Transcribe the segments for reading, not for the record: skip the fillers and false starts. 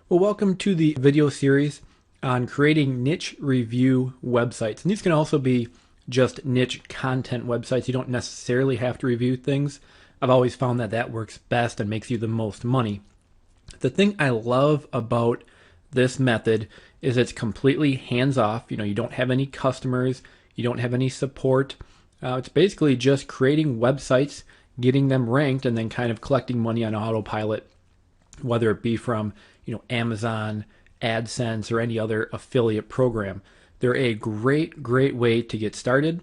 Well, welcome to the video series on creating niche review websites. And these can also be just niche content websites. You don't necessarily have to review things. I've always found that that works best and makes you the most money. The thing I love about this method is it's completely hands-off. You don't have any customers, you don't have any support. It's basically just creating websites, getting them ranked, and then kind of collecting money on autopilot, whether it be from Amazon, AdSense, or any other affiliate program. They're a great way to get started.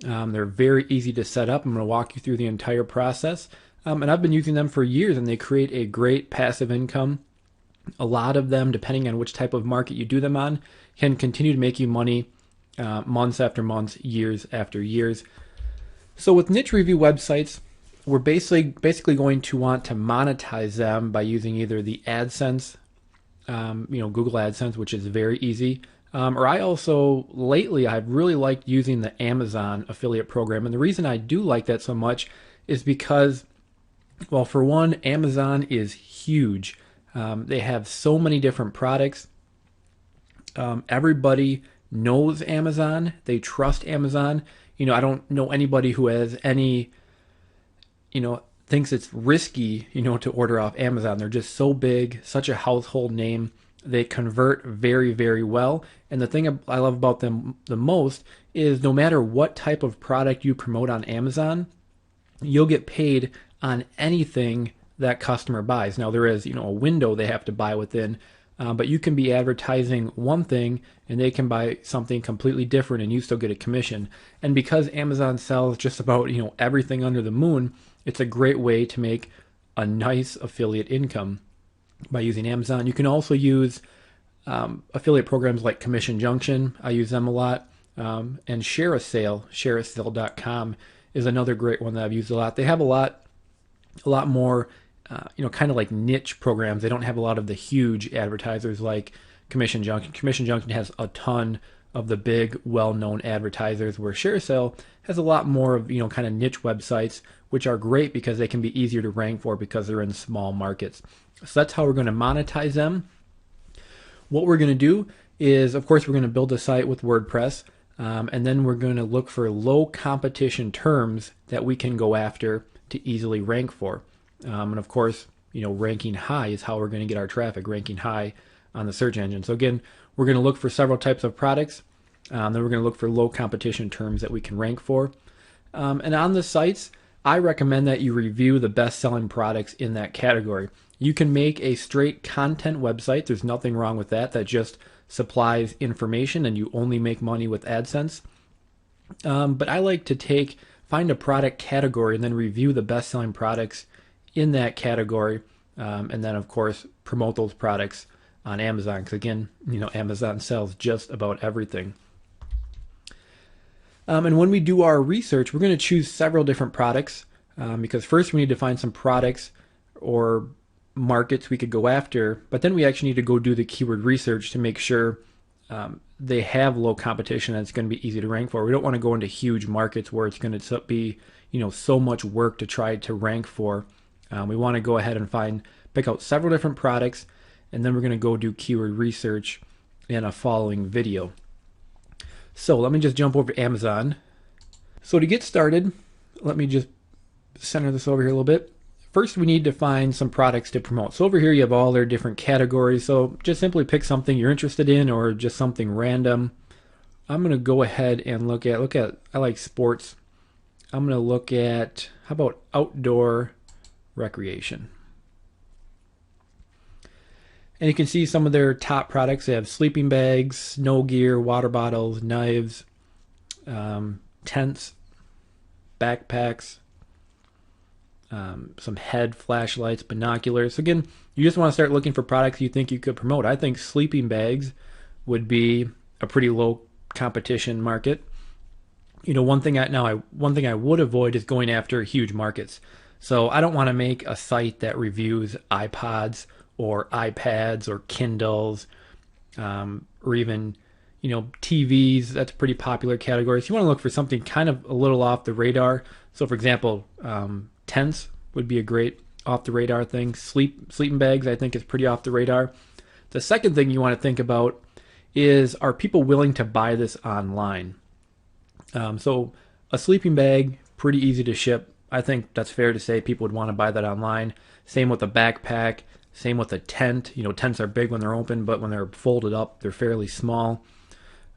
They're very easy to set up. I'm going to walk you through the entire process. And I've been using them for years, and they create a great passive income. A lot of them, depending on which type of market you do them on, can continue to make you money months after months, years after years. So with niche review websites, we're basically going to want to monetize them by using either the AdSense, Google AdSense, which is very easy. Or lately I've really liked using the Amazon affiliate program. And the reason I do like that so much is because, well, for one, Amazon is huge. They have so many different products. Everybody knows Amazon. They trust Amazon. I don't know anybody who has any, thinks it's risky, to order off Amazon. They're just so big, such a household name. They convert very well. And the thing I love about them the most is no matter what type of product you promote on Amazon, you'll get paid on anything that customer buys. Now there is, a window they have to buy within, but you can be advertising one thing and they can buy something completely different and you still get a commission. And because Amazon sells just about, everything under the moon, it's a great way to make a nice affiliate income by using Amazon. You can also use affiliate programs like Commission Junction. I use them a lot. And Share a Sale, shareasale.com is another great one that I've used a lot. They have a lot more, kind of like niche programs. They don't have a lot of the huge advertisers like Commission Junction. Commission Junction has a ton of the big, well-known advertisers, where Share a Sale has a lot more of, kind of niche websites, which are great because they can be easier to rank for because they're in small markets. So that's how we're going to monetize them. What we're going to do is, of course, we're going to build a site with WordPress, and then we're going to look for low competition terms that we can go after to easily rank for. And of course, ranking high is how we're going to get our traffic, ranking high on the search engine. So again, we're going to look for several types of products. Then we're going to look for low competition terms that we can rank for. And on the sites, I recommend that you review the best-selling products in that category. You can make a straight content website. There's nothing wrong with that. That just supplies information and you only make money with AdSense. But I like to find a product category and then review the best-selling products in that category. And then, of course, promote those products on Amazon. Because again, Amazon sells just about everything. And when we do our research, we're going to choose several different products because first we need to find some products or markets we could go after, but then we actually need to go do the keyword research to make sure they have low competition and it's going to be easy to rank for. We don't want to go into huge markets where it's going to be so much work to try to rank for. We want to go ahead and pick out several different products, and then we're going to go do keyword research in a following video. So let me just jump over to Amazon. So to get started, let me just center this over here a little bit. First, we need to find some products to promote. So over here, you have all their different categories. So just simply pick something you're interested in or just something random. I'm going to go ahead and look at, I like sports. I'm going to look at, how about outdoor recreation? And you can see some of their top products. They have sleeping bags, snow gear, water bottles, knives, tents, backpacks, some head flashlights, binoculars. So again, you just want to start looking for products you think you could promote. I think sleeping bags would be a pretty low competition market. One thing I would avoid is going after huge markets. So I don't want to make a site that reviews iPods or iPads or Kindles, or even, TVs. That's a pretty popular category. So you want to look for something kind of a little off the radar. So for example, tents would be a great off the radar thing. Sleeping bags, I think, is pretty off the radar. The second thing you want to think about is, are people willing to buy this online? So a sleeping bag, pretty easy to ship. I think that's fair to say people would want to buy that online. Same with a backpack. Same with a tent. Tents are big when they're open, but when they're folded up, they're fairly small.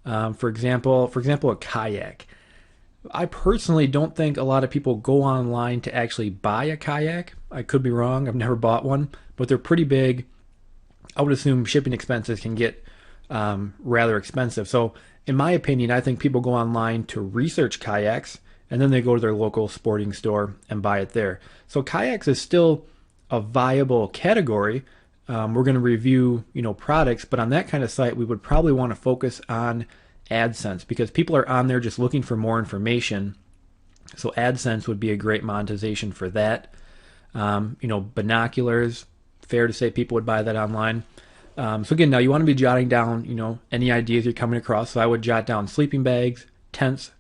For example, a kayak. I personally don't think a lot of people go online to actually buy a kayak. I could be wrong. I've never bought one, but they're pretty big. I would assume shipping expenses can get rather expensive. So, in my opinion, I think people go online to research kayaks, and then they go to their local sporting store and buy it there. So, kayaks is still a viable category. We're going to review, products, but on that kind of site, we would probably want to focus on AdSense because people are on there just looking for more information. So AdSense would be a great monetization for that. Binoculars, fair to say people would buy that online. So again, now you want to be jotting down, any ideas you're coming across. So I would jot down sleeping bags, tents,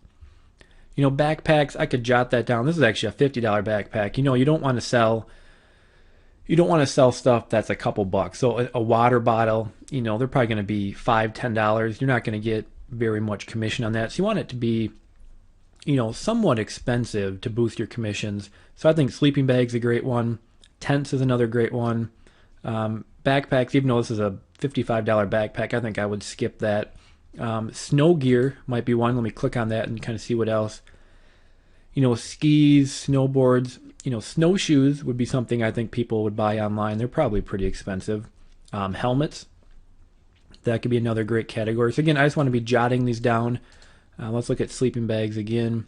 backpacks. I could jot that down. This is actually a $50 backpack. You don't want to sell. You don't want to sell stuff that's a couple bucks. So a water bottle, they're probably going to be $5, $10. You're not going to get very much commission on that. So you want it to be, somewhat expensive to boost your commissions. So I think sleeping bags is a great one. Tents is another great one. Backpacks, even though this is a $55 backpack, I think I would skip that. Snow gear might be one. Let me click on that and kind of see what else. Skis, snowboards, snowshoes would be something I think people would buy online. They're probably pretty expensive. Helmets, that could be another great category. So again, I just want to be jotting these down. Let's look at sleeping bags again.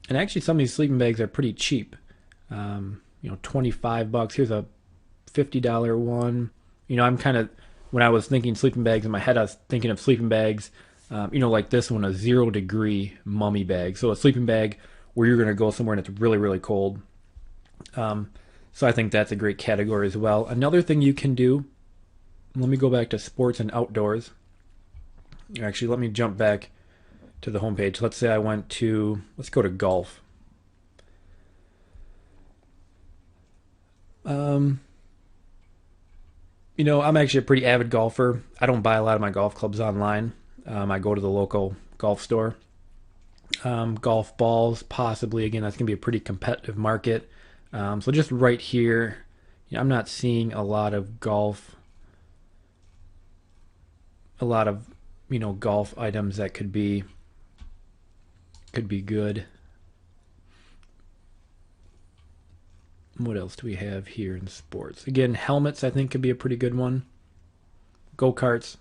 And actually some of these sleeping bags are pretty cheap. $25. Here's a $50 one. I'm kind of, when I was thinking sleeping bags in my head, I was thinking of sleeping bags, like this one, a 0 degree mummy bag. So a sleeping bag where you're going to go somewhere and it's really, really cold. So I think that's a great category as well. Another thing you can do, let me go back to sports and outdoors. Actually, let me jump back to the homepage. Let's say let's go to golf. I'm actually a pretty avid golfer. I don't buy a lot of my golf clubs online. I go to the local golf store. Golf balls, possibly. Again, that's going to be a pretty competitive market. So just right here, I'm not seeing a lot of golf items that could be good. What else do we have here in sports? Again, helmets I think could be a pretty good one. Go-karts,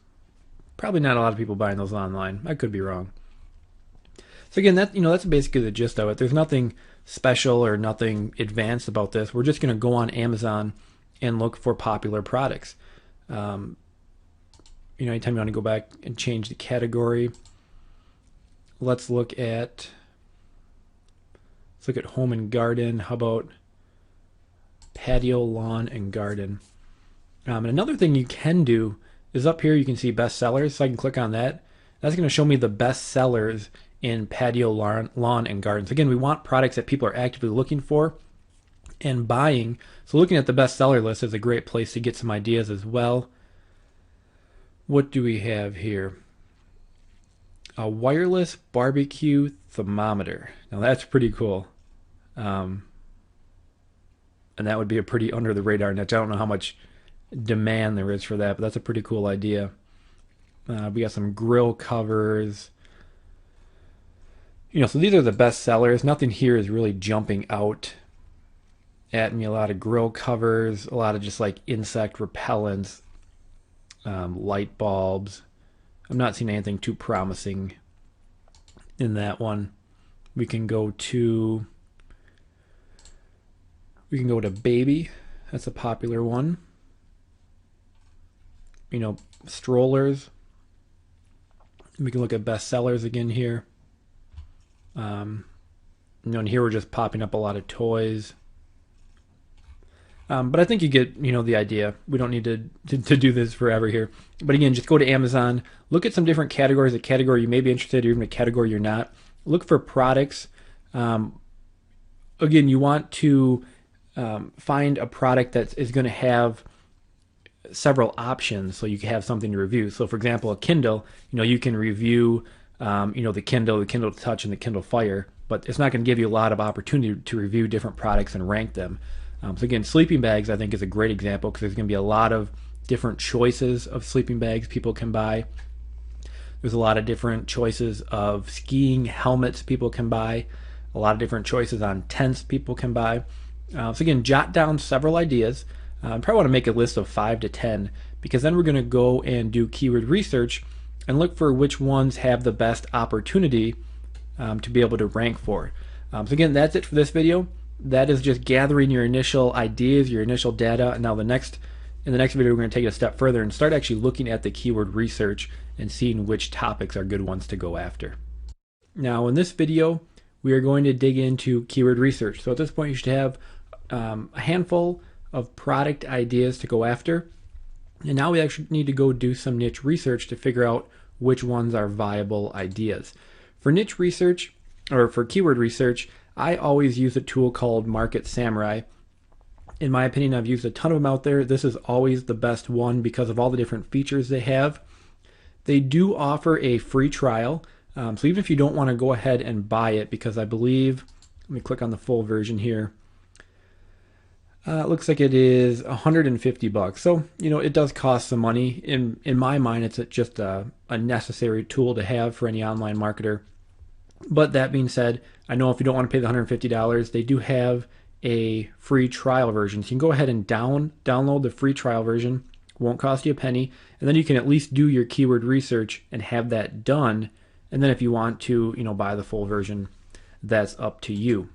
probably not a lot of people buying those online. I could be wrong. So again, that's basically the gist of it. There's nothing special or nothing advanced about this. We're just going to go on Amazon and look for popular products. Anytime you want to go back and change the category, let's look at home and garden. How about patio, lawn, and garden? And another thing you can do is up here you can see best sellers. So I can click on that. That's going to show me the best sellers in patio, lawn, and gardens. Again, we want products that people are actively looking for and buying. So looking at the best seller list is a great place to get some ideas as well. What do we have here? A wireless barbecue thermometer. Now that's pretty cool. And that would be a pretty under the radar niche. I don't know how much demand there is for that, but that's a pretty cool idea. We got some grill covers. So these are the best sellers. Nothing here is really jumping out at me. A lot of grill covers, a lot of just like insect repellents, light bulbs. I'm not seeing anything too promising in that one. We can go to baby. That's a popular one. Strollers. We can look at best sellers again here. And here we're just popping up a lot of toys. But I think you get, the idea. We don't need to do this forever here. But again, just go to Amazon, look at some different categories, a category you may be interested in, or even a category you're not. Look for products. Again, you want to find a product that is going to have several options so you can have something to review. So for example, a Kindle, you can review, the Kindle Touch, and the Kindle Fire, but it's not going to give you a lot of opportunity to review different products and rank them. So again, sleeping bags I think is a great example because there's going to be a lot of different choices of sleeping bags people can buy. There's a lot of different choices of skiing helmets people can buy, a lot of different choices on tents people can buy. So again, jot down several ideas. I probably want to make a list of 5 to 10 because then we're going to go and do keyword research and look for which ones have the best opportunity to be able to rank for. So again, that's it for this video. That is just gathering your initial ideas, your initial data. And now in the next video, we're going to take it a step further and start actually looking at the keyword research and seeing which topics are good ones to go after. Now in this video, we are going to dig into keyword research. So at this point, you should have a handful of product ideas to go after. And now we actually need to go do some niche research to figure out which ones are viable ideas. For niche research, or for keyword research, I always use a tool called Market Samurai. In my opinion, I've used a ton of them out there. This is always the best one because of all the different features they have. They do offer a free trial. So even if you don't want to go ahead and buy it, because I believe, let me click on the full version here. It looks like it is $150. So, it does cost some money. In my mind, it's just a necessary tool to have for any online marketer. But that being said, I know if you don't want to pay the $150, they do have a free trial version. So you can go ahead and download the free trial version. Won't cost you a penny. And then you can at least do your keyword research and have that done. And then if you want to, buy the full version, that's up to you.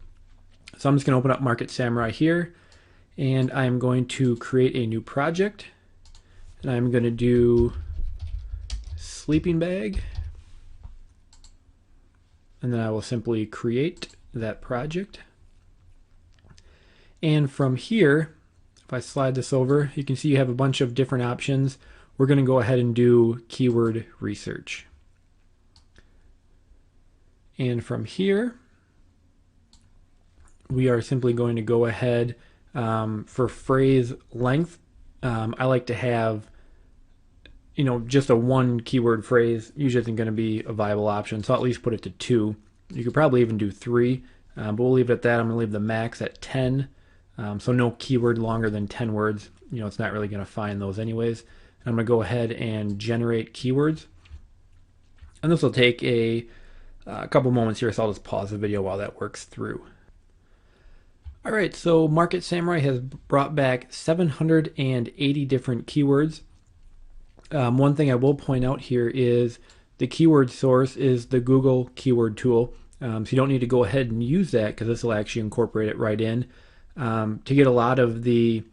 So I'm just going to open up Market Samurai here. And I'm going to create a new project. And I'm going to do sleeping bag. And then I will simply create that project. And from here, if I slide this over, you can see you have a bunch of different options. We're going to go ahead and do keyword research. And from here, we are simply going to go ahead for phrase length. I like to have, just a one keyword phrase usually isn't going to be a viable option. So I'll at least put it to 2. You could probably even do 3, but we'll leave it at that. I'm going to leave the max at 10. So no keyword longer than 10 words. It's not really going to find those anyways. And I'm going to go ahead and generate keywords. And this will take a couple moments here, so I'll just pause the video while that works through. All right, so Market Samurai has brought back 780 different keywords. One thing I will point out here is the keyword source is the Google keyword tool. So you don't need to go ahead and use that because this will actually incorporate it right in. To get a lot of the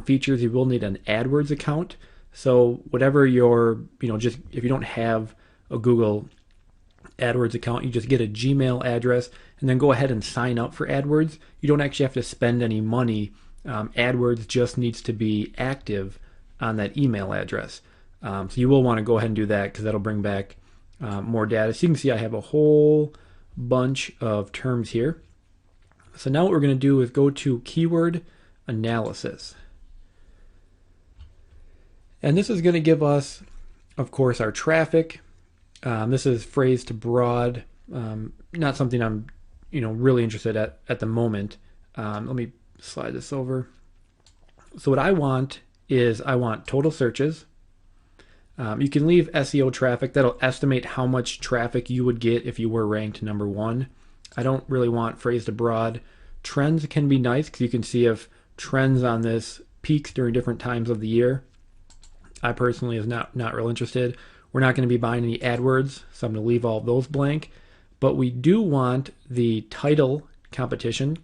features, you will need an AdWords account. So whatever your, just if you don't have a Google AdWords account, you just get a Gmail address and then go ahead and sign up for AdWords. You don't actually have to spend any money. AdWords just needs to be active on that email address. So you will want to go ahead and do that because that'll bring back more data. So you can see I have a whole bunch of terms here. So now what we're going to do is go to keyword analysis. And this is going to give us, of course, our traffic. This is phrase to broad, not something I'm really interested at the moment. Let me slide this over. So what I want is I want total searches. You can leave SEO traffic. That'll estimate how much traffic you would get if you were ranked number 1. I don't really want phrase to broad. Trends can be nice because you can see if trends on this peaks during different times of the year. I personally is not real interested. We're not going to be buying any AdWords, so I'm going to leave all of those blank. But we do want the title competition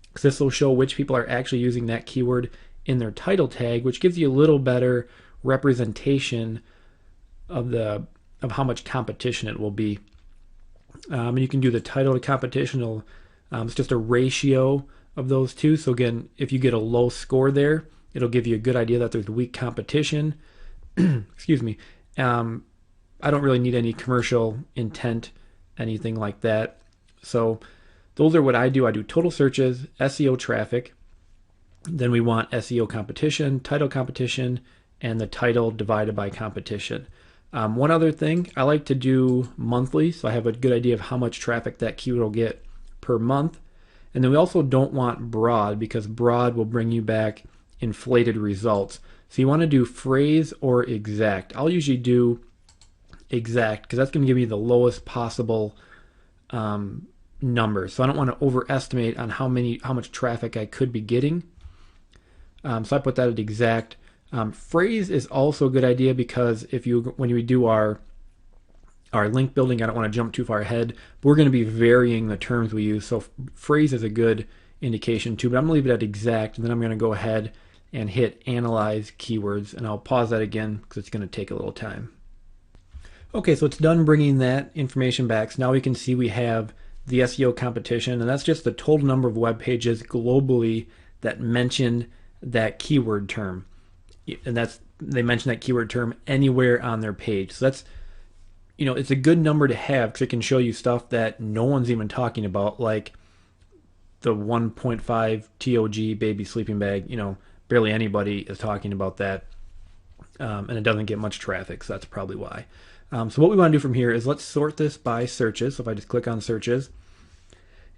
because this will show which people are actually using that keyword in their title tag, which gives you a little better representation of how much competition it will be. And you can do the title to competition. It's just a ratio of those two. So again, if you get a low score there, it'll give you a good idea that there's weak competition. Excuse me. I don't really need any commercial intent, anything like that. So those are what I do. I do total searches, SEO traffic. Then we want SEO competition, title competition, and the title divided by competition. One other thing, I like to do monthly, so I have a good idea of how much traffic that keyword will get per month. And then we also don't want broad, because broad will bring you back inflated results. So you want to do phrase or exact. I'll usually do exact because that's going to give me the lowest possible number. So I don't want to overestimate on how much traffic I could be getting. So I put that at exact. Phrase is also a good idea because when we do our link building, I don't want to jump too far ahead, but we're going to be varying the terms we use. So phrase is a good indication too, but I'm going to leave it at exact, and then I'm going to go ahead and hit analyze keywords, and I'll pause that again because it's going to take a little time. Okay, so it's done bringing that information back. So now we can see we have the SEO competition, and that's just the total number of web pages globally that mention that keyword term. And they mention that keyword term anywhere on their page. So that's, it's a good number to have because it can show you stuff that no one's even talking about, like the 1.5 TOG baby sleeping bag. Barely anybody is talking about that, and it doesn't get much traffic, so that's probably why. So what we want to do from here is let's sort this by searches. So if I just click on searches,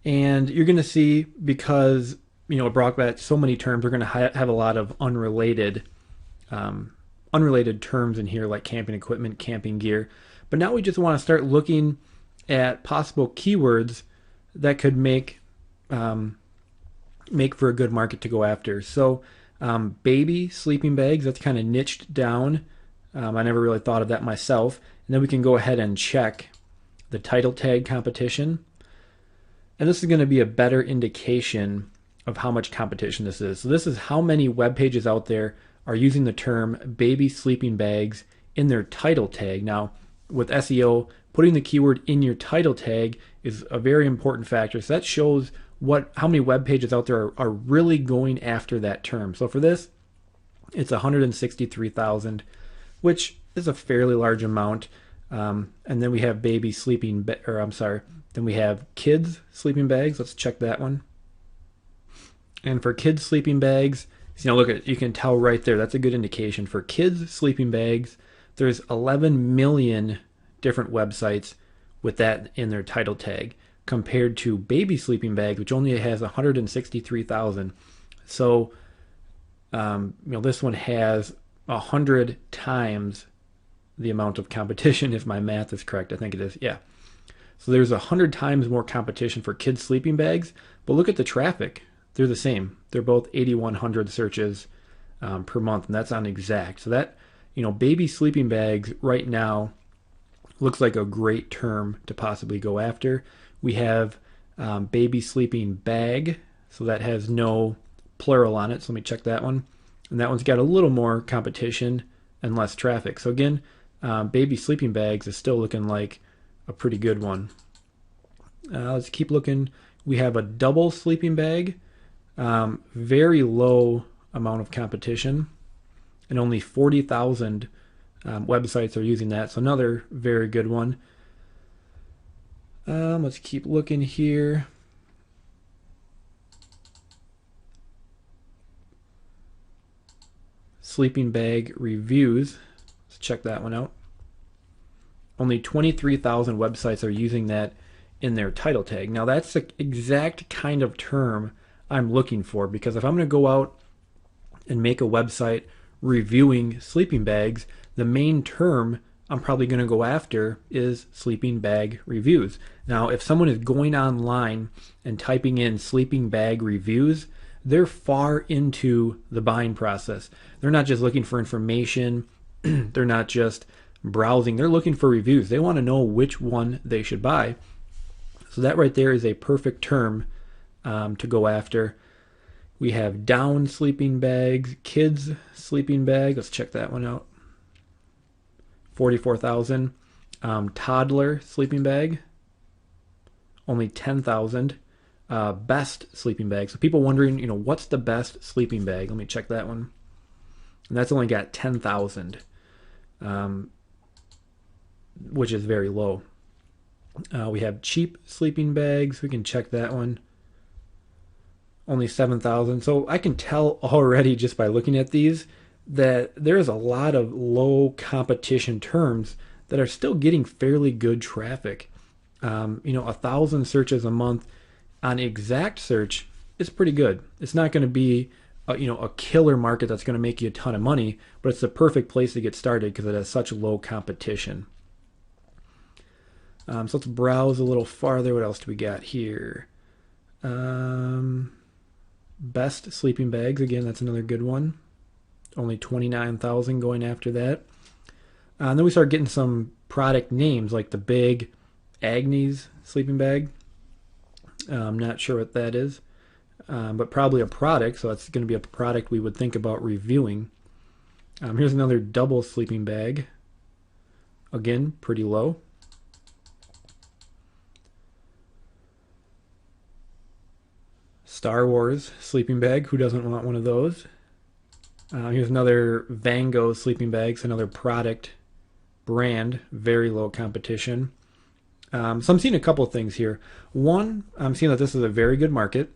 and you're going to see, because it brought back so many terms, we're going to have a lot of unrelated terms in here, like camping equipment, camping gear. But now we just want to start looking at possible keywords that could make for a good market to go after. So baby sleeping bags, that's kind of niched down. I never really thought of that myself. And then we can go ahead and check the title tag competition. And this is going to be a better indication of how much competition this is. So this is how many web pages out there are using the term baby sleeping bags in their title tag. Now, with SEO, putting the keyword in your title tag is a very important factor. So that shows how many web pages out there are really going after that term. So for this, it's 163,000, which is a fairly large amount. And then we have baby sleeping, then we have kids sleeping bags. Let's check that one. And for kids sleeping bags, look you can tell right there, that's a good indication. For kids sleeping bags, there's 11 million different websites with that in their title tag, compared to baby sleeping bags, which only has 163,000. So, this one has 100 times the amount of competition, if my math is correct. I think it is, yeah. So there's 100 times more competition for kids sleeping bags, but look at the traffic. They're the same. They're both 8,100 searches per month, and that's on exact. So that, baby sleeping bags right now looks like a great term to possibly go after. We have baby sleeping bag, so that has no plural on it. So let me check that one. And that one's got a little more competition and less traffic. So again, baby sleeping bags is still looking like a pretty good one. Let's keep looking. We have a double sleeping bag. Very low amount of competition, and only 40,000 websites are using that. So another very good one. Let's keep looking here. Sleeping bag reviews. Let's check that one out. Only 23,000 websites are using that in their title tag. Now that's the exact kind of term I'm looking for, because if I'm going to go out and make a website reviewing sleeping bags, the main term I'm probably going to go after is sleeping bag reviews. Now, if someone is going online and typing in sleeping bag reviews, they're far into the buying process. They're not just looking for information. They're not just browsing. They're looking for reviews. They want to know which one they should buy. So that right there is a perfect term to go after. We have down sleeping bags, kids sleeping bag. Let's check that one out. 44,000. Toddler sleeping bag, only 10,000. Best sleeping bag. So people wondering, what's the best sleeping bag? Let me check that one. And that's only got 10,000, which is very low. We have cheap sleeping bags. We can check that one. only 7,000. So I can tell already just by looking at these that there's a lot of low competition terms that are still getting fairly good traffic. 1,000 searches a month on exact search is pretty good. It's not going to be a killer market that's going to make you a ton of money, but it's the perfect place to get started because it has such low competition. So let's browse a little farther. What else do we got here? Best sleeping bags. Again, that's another good one. Only 29,000 going after that. And then we start getting some product names like the big Agnes sleeping bag. I'm not sure what that is, but probably a product. So that's going to be a product we would think about reviewing. Here's another double sleeping bag. Again, pretty low. Star Wars sleeping bag. Who doesn't want one of those? Here's another Van Gogh sleeping bag. It's another product brand. Very low competition. So I'm seeing a couple of things here. One, I'm seeing that this is a very good market.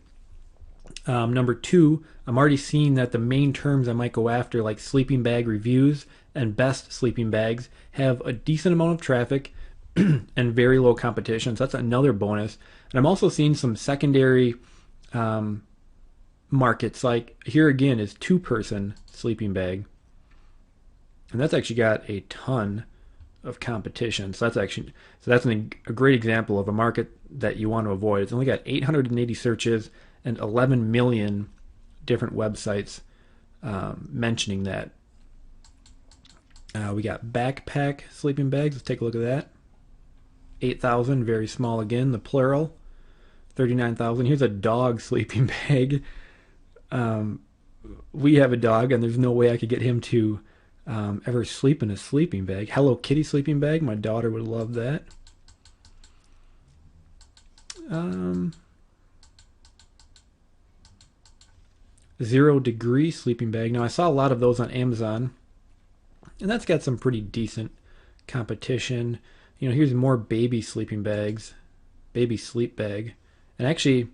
Number two, I'm already seeing that the main terms I might go after, like sleeping bag reviews and best sleeping bags, have a decent amount of traffic and very low competition. So that's another bonus. And I'm also seeing some secondary markets. Like here again is 2-person sleeping bag, and that's actually got a ton of competition. So that's a great example of a market that you want to avoid. It's only got 880 searches and 11 million different websites mentioning that. We got backpack sleeping bags. Let's take a look at that. 8,000, very small again, the plural. 39,000. Here's a dog sleeping bag. We have a dog, and there's no way I could get him to ever sleep in a sleeping bag. Hello Kitty sleeping bag. My daughter would love that. 0 degree sleeping bag. Now I saw a lot of those on Amazon, and that's got some pretty decent competition. Here's more baby sleeping bags. Baby sleep bag. And actually,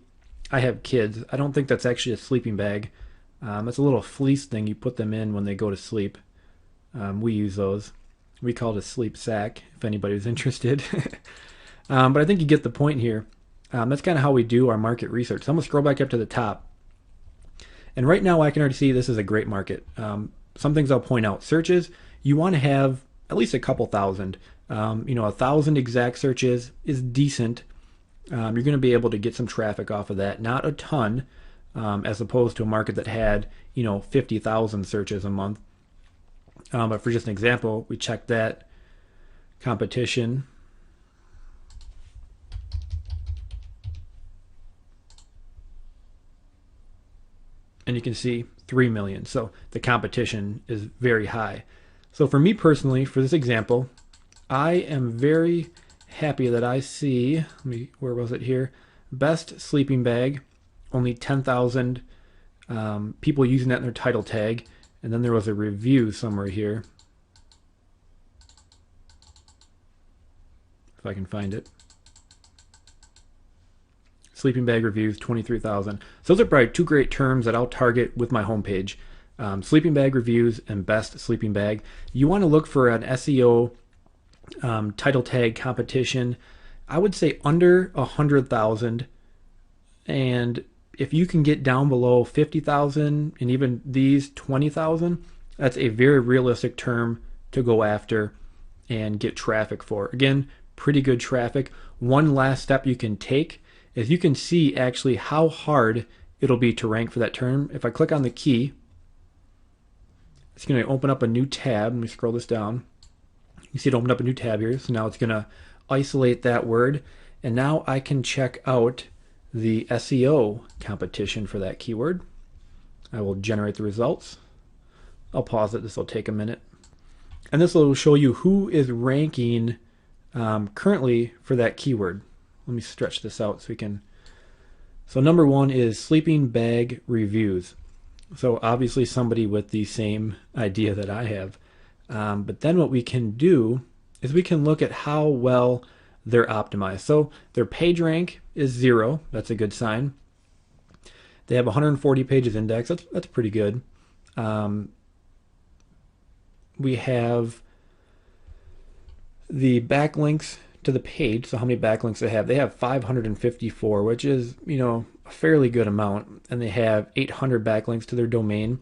I have kids. I don't think that's actually a sleeping bag. It's a little fleece thing you put them in when they go to sleep. We use those. We call it a sleep sack, if anybody's interested. But I think you get the point here. That's kind of how we do our market research. So I'm going to scroll back up to the top. And right now I can already see this is a great market. Some things I'll point out. Searches, you want to have at least a couple thousand. 1,000 exact searches is decent. You're going to be able to get some traffic off of that. Not a ton, as opposed to a market that had 50,000 searches a month. But for just an example, we checked that competition. And you can see 3 million. So the competition is very high. So for me personally, for this example, I am very happy that I see, where was it here? Best sleeping bag, only 10,000 people using that in their title tag. And then there was a review somewhere here. If I can find it. Sleeping bag reviews, 23,000. So those are probably two great terms that I'll target with my homepage. Sleeping bag reviews and best sleeping bag. You want to look for an SEO title tag competition. I would say under 100,000. And if you can get down below 50,000 and even these 20,000, that's a very realistic term to go after and get traffic for. Again, pretty good traffic. One last step you can take is you can see actually how hard it'll be to rank for that term. If I click on the key, it's going to open up a new tab. Let me scroll this down. You see it opened up a new tab here. So now it's going to isolate that word. And now I can check out the SEO competition for that keyword. I will generate the results. I'll pause it. This will take a minute. And this will show you who is ranking currently for that keyword. Let me stretch this out so we can. So number one is sleeping bag reviews. So obviously somebody with the same idea that I have. But then what we can do is we can look at how well they're optimized. So their page rank is 0. That's a good sign. They have 140 pages indexed. That's pretty good. We have the backlinks to the page. So how many backlinks they have? They have 554, which is, a fairly good amount. And they have 800 backlinks to their domain.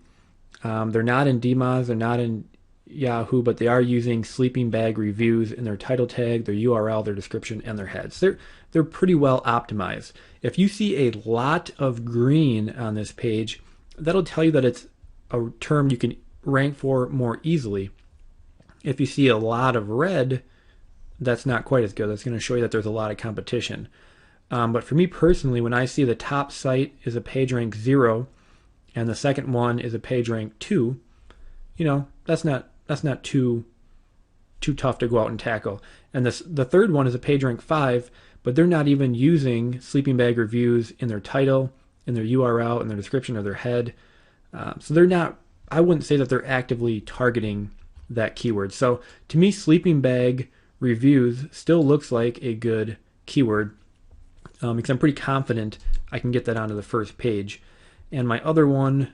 They're not in DMOZ, they're not in Yahoo, but they are using sleeping bag reviews in their title tag, their URL, their description, and their heads. They're pretty well optimized. If you see a lot of green on this page, that'll tell you that it's a term you can rank for more easily. If you see a lot of red, that's not quite as good. That's going to show you that there's a lot of competition. But for me personally, when I see the top site is a page rank 0 and the second one is a page rank 2, that's not too tough to go out and tackle. And the third one is a page rank 5, but they're not even using sleeping bag reviews in their title, in their URL, in their description, or their head. So they're not, I wouldn't say that they're actively targeting that keyword. So to me, sleeping bag reviews still looks like a good keyword, because I'm pretty confident I can get that onto the first page. And my other one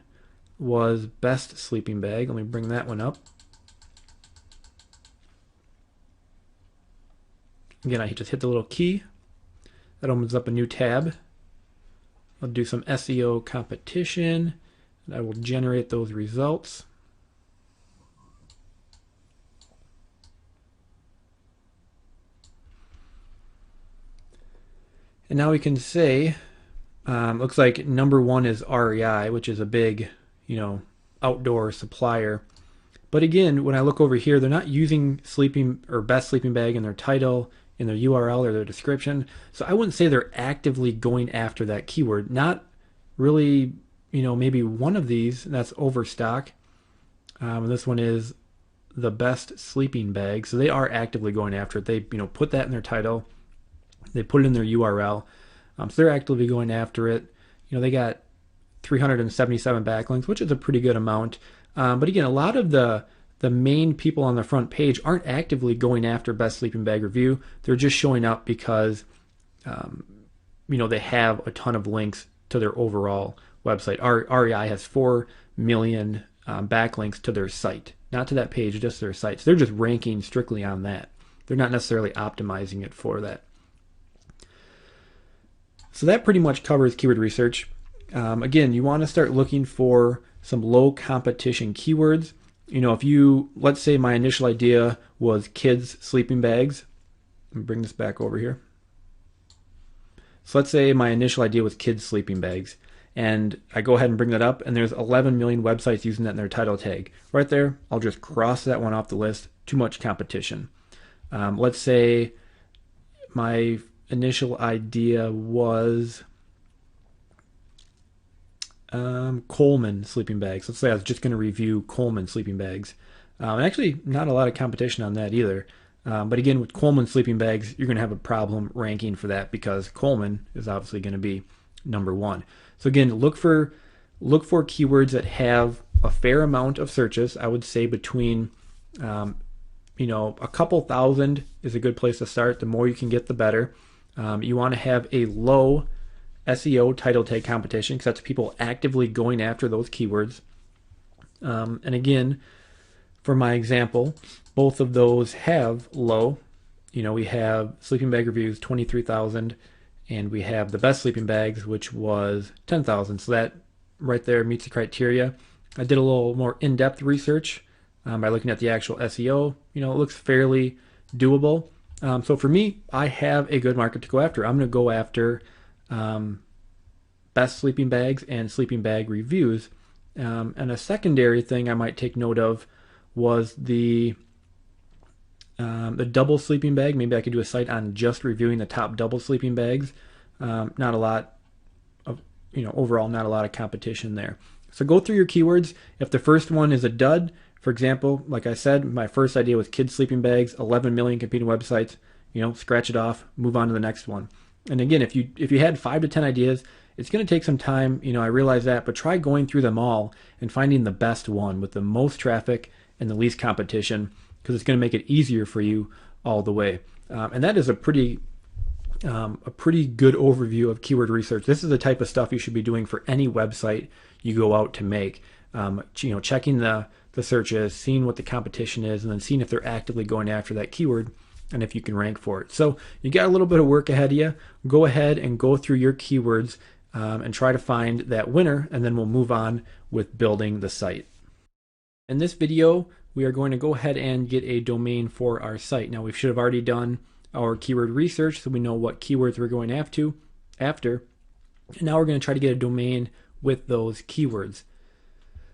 was best sleeping bag. Let me bring that one up. Again, I just hit the little key. That opens up a new tab. I'll do some SEO competition, and I will generate those results. And now we can say, looks like number 1 is REI, which is a big, outdoor supplier. But again, when I look over here, they're not using sleeping or best sleeping bag in their title, in their URL, or their description. So I wouldn't say they're actively going after that keyword. Not really, maybe one of these, that's overstock. This one is the best sleeping bag. So they are actively going after it. They, put that in their title. They put it in their URL. So they're actively going after it. They got 377 backlinks, which is a pretty good amount. But again, a lot of the main people on the front page aren't actively going after best sleeping bag review. They're just showing up because, they have a ton of links to their overall website. REI has 4 million backlinks to their site, not to that page, just their sites. They're just ranking strictly on that. They're not necessarily optimizing it for that. So that pretty much covers keyword research. Again, you want to start looking for some low competition keywords. Let's say my initial idea was kids sleeping bags. Let me bring this back over here. So let's say my initial idea was kids sleeping bags, and I go ahead and bring that up, and there's 11 million websites using that in their title tag. Right there, I'll just cross that one off the list. Too much competition. Let's say my initial idea was Coleman sleeping bags. Let's say I was just going to review Coleman sleeping bags. Actually, not a lot of competition on that either. But again, with Coleman sleeping bags, you're going to have a problem ranking for that because Coleman is obviously going to be number 1. So again, look for keywords that have a fair amount of searches. I would say between a couple thousand is a good place to start. The more you can get, the better. You want to have a low SEO title tag competition because that's people actively going after those keywords. And again, for my example, both of those have low. We have sleeping bag reviews, 23,000, and we have the best sleeping bags, which was 10,000. So that right there meets the criteria. I did a little more in-depth research by looking at the actual SEO. It looks fairly doable. So for me, I have a good market to go after. I'm going to go after best sleeping bags and sleeping bag reviews. And a secondary thing I might take note of was the double sleeping bag. Maybe I could do a site on just reviewing the top double sleeping bags. Not a lot of, overall not a lot of competition there. So go through your keywords. If the first one is a dud, for example, like I said, my first idea was kids sleeping bags, 11 million competing websites, scratch it off, move on to the next one. And again, if you had 5 to 10 ideas, it's going to take some time, I realize that, but try going through them all and finding the best one with the most traffic and the least competition, because it's going to make it easier for you all the way. And that is a pretty a pretty good overview of keyword research. This is the type of stuff you should be doing for any website you go out to make. Checking the searches, seeing what the competition is, and then seeing if they're actively going after that keyword and if you can rank for it. So you got a little bit of work ahead of you. Go ahead and go through your keywords and try to find that winner, and then we'll move on with building the site. In this video, we are going to go ahead and get a domain for our site. Now, we should have already done our keyword research so we know what keywords we're going after. And now we're going to try to get a domain with those keywords.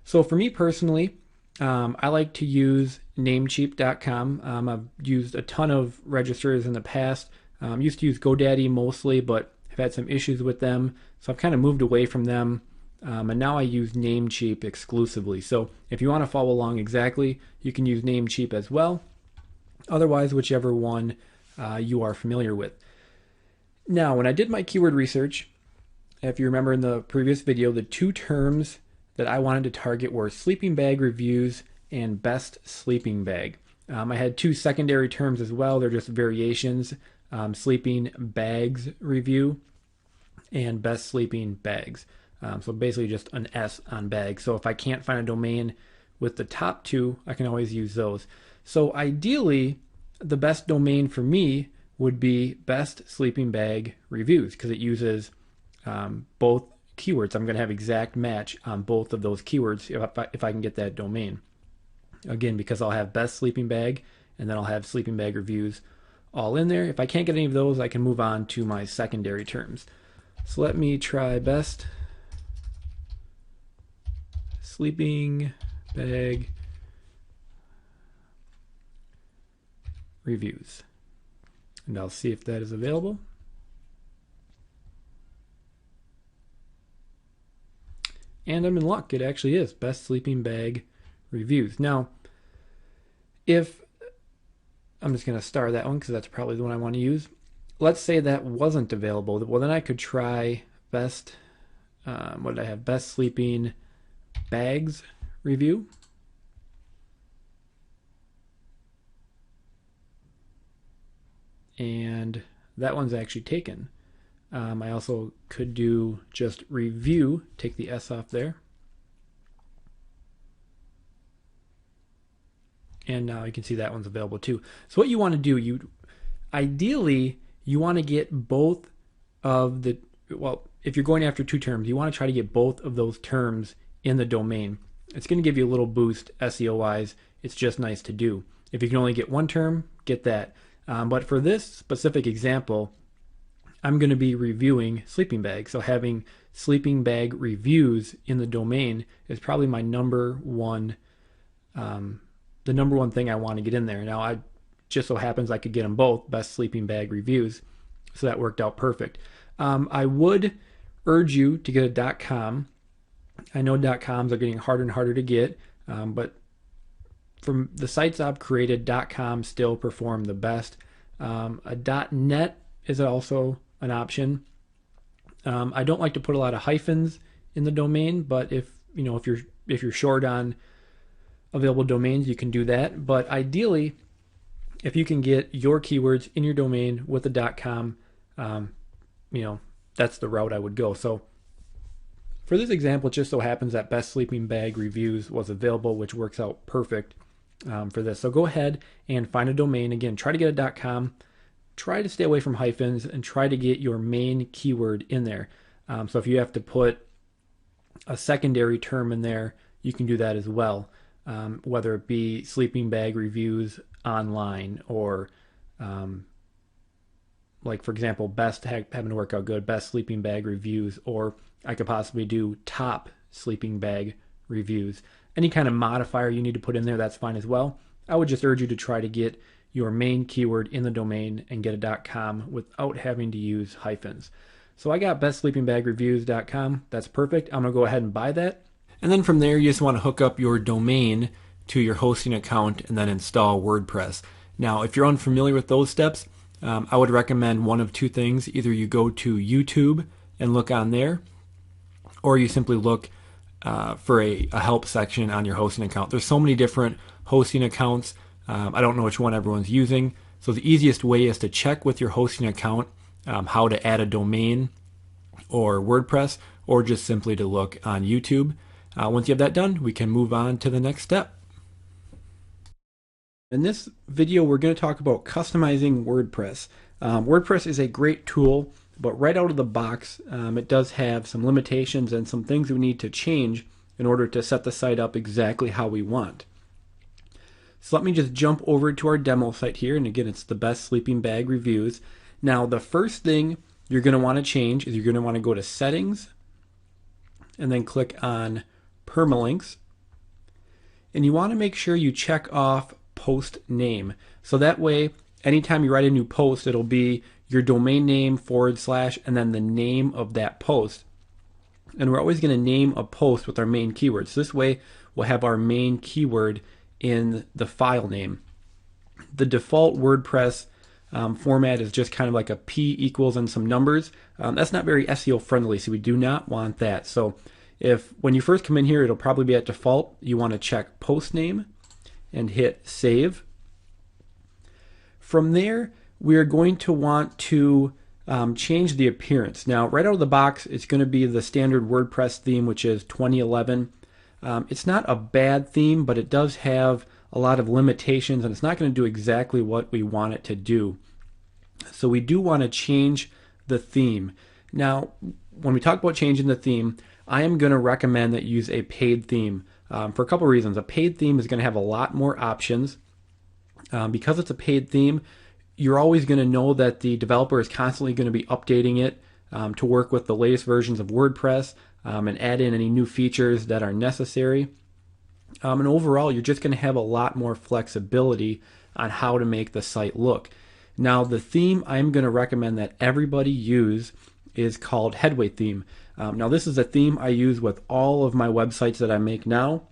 So for me personally, I like to use namecheap.com. I've used a ton of registers in the past. Used to use GoDaddy mostly, but I've had some issues with them, so I've kind of moved away from them. And now I use Namecheap exclusively. So if you want to follow along exactly, you can use Namecheap as well. Otherwise, whichever one you are familiar with. Now, when I did my keyword research, if you remember in the previous video, the two terms that I wanted to target were sleeping bag reviews and best sleeping bag. I had two secondary terms as well. They're just variations, sleeping bags review and best sleeping bags. So basically just an S on bag. So if I can't find a domain with the top two, I can always use those. So ideally, the best domain for me would be best sleeping bag reviews, because it uses both keywords. I'm going to have exact match on both of those keywords if I can get that domain. Again, because I'll have best sleeping bag and then I'll have sleeping bag reviews all in there. If I can't get any of those, I can move on to my secondary terms. So let me try best sleeping bag reviews, and I'll see if that is available. And I'm in luck. It actually is best sleeping bag reviews. Now, if I'm just going to star that one because that's probably the one I want to use. Let's say that wasn't available. Well, then I could try best, what did I have? Best sleeping bags review. And that one's actually taken. I also could do just review, take the S off there. And now you can see that one's available too. So what you want to do, ideally you want to get both of the, well, if you're going after two terms, you want to try to get both of those terms in the domain. It's going to give you a little boost SEO wise. It's just nice to do. If you can only get one term, get that. But for this specific example, I'm going to be reviewing sleeping bags. So having sleeping bag reviews in the domain is probably my number one, the number one thing I want to get in there. Now, I just so happens I could get them both, best sleeping bag reviews. So that worked out perfect. I would urge you to get a .com. I know .coms are getting harder and harder to get, but from the sites I've created, .com still perform the best. A .net is also an option. I don't like to put a lot of hyphens in the domain, but if you're short on available domains, you can do that. But ideally, if you can get your keywords in your domain with a .com, that's the route I would go. So for this example, it just so happens that best sleeping bag reviews was available, which works out perfect for this. So go ahead and find a domain. Again, try to get a .com. Try to stay away from hyphens and try to get your main keyword in there. So if you have to put a secondary term in there, you can do that as well. Whether it be sleeping bag reviews online or like, for example, best having to work out good, best sleeping bag reviews, or I could possibly do top sleeping bag reviews. Any kind of modifier you need to put in there, that's fine as well. I would just urge you to try to get your main keyword in the domain and get a .com without having to use hyphens. So I got bestsleepingbagreviews.com. That's perfect. I'm going to go ahead and buy that. And then from there, you just want to hook up your domain to your hosting account and then install WordPress. Now, if you're unfamiliar with those steps, I would recommend one of two things. Either you go to YouTube and look on there, or you simply look for a help section on your hosting account. There's so many different hosting accounts. I don't know which one everyone's using. So the easiest way is to check with your hosting account how to add a domain or WordPress, or just simply to look on YouTube. Once you have that done, we can move on to the next step. In this video, we're going to talk about customizing WordPress. WordPress is a great tool, but right out of the box, it does have some limitations and some things we need to change in order to set the site up exactly how we want. So let me just jump over to our demo site here, and again, it's the best sleeping bag reviews. Now, the first thing you're going to want to change is you're going to want to go to Settings, and then click on Permalinks, and you want to make sure you check off Post Name. So that way, anytime you write a new post, it'll be your domain name / and then the name of that post. And we're always going to name a post with our main keywords. So this way, we'll have our main keyword in the file name. The default WordPress format is just kind of like a P equals and some numbers. That's not very SEO friendly, so we do not want that. So if when you first come in here, it'll probably be at default. You want to check post name and hit save. From there, we're going to want to change the appearance. Now, right out of the box, it's going to be the standard WordPress theme, which is 2011. It's not a bad theme, but it does have a lot of limitations, and it's not going to do exactly what we want it to do. So we do want to change the theme. Now, when we talk about changing the theme, I am going to recommend that you use a paid theme for a couple reasons. A paid theme is going to have a lot more options. Because it's a paid theme, you're always going to know that the developer is constantly going to be updating it to work with the latest versions of WordPress and add in any new features that are necessary. And overall, you're just going to have a lot more flexibility on how to make the site look. Now, the theme I'm going to recommend that everybody use is called Headway Theme. Now, this is a theme I use with all of my websites that I make now.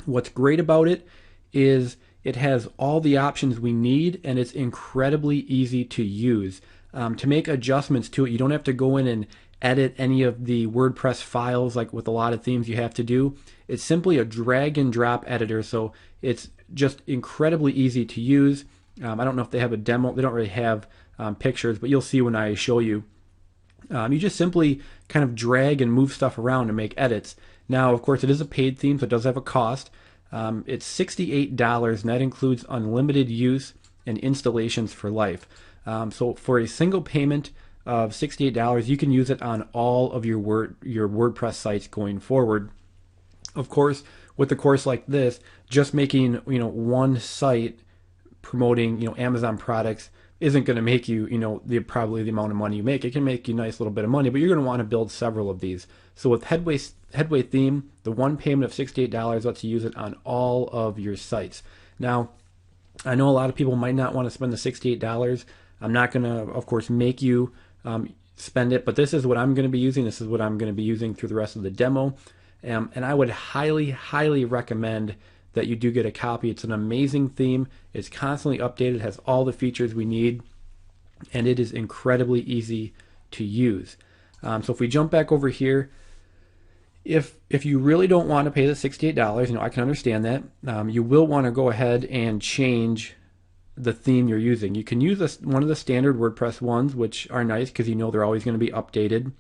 What's great about it is it has all the options we need, and it's incredibly easy to use. To make adjustments to it, you don't have to go in and edit any of the WordPress files like with a lot of themes you have to do. It's simply a drag and drop editor, so it's just incredibly easy to use. I don't know if they have a demo. They don't really have pictures, but you'll see when I show you. You just simply kind of drag and move stuff around and make edits. Now, of course, it is a paid theme, so it does have a cost. It's $68, and that includes unlimited use and installations for life. So for a single payment of $68, you can use it on all of your WordPress sites going forward. Of course, with a course like this, just making one site promoting Amazon products isn't going to make you probably the amount of money you make. It can make you a nice little bit of money, but you're going to want to build several of these. So with Headway Theme, the one payment of $68 lets you use it on all of your sites. Now, I know a lot of people might not want to spend the $68. I'm not going to, of course, make you spend it, but this is what I'm going to be using. This is what I'm going to be using through the rest of the demo. And I would highly, highly recommend that you do get a copy. It's an amazing theme. It's constantly updated, has all the features we need, and it is incredibly easy to use. So if we jump back over here, if you really don't want to pay the $68, I can understand that. You will want to go ahead and change the theme you're using. You can use one of the standard WordPress ones, which are nice because they're always going to be updated.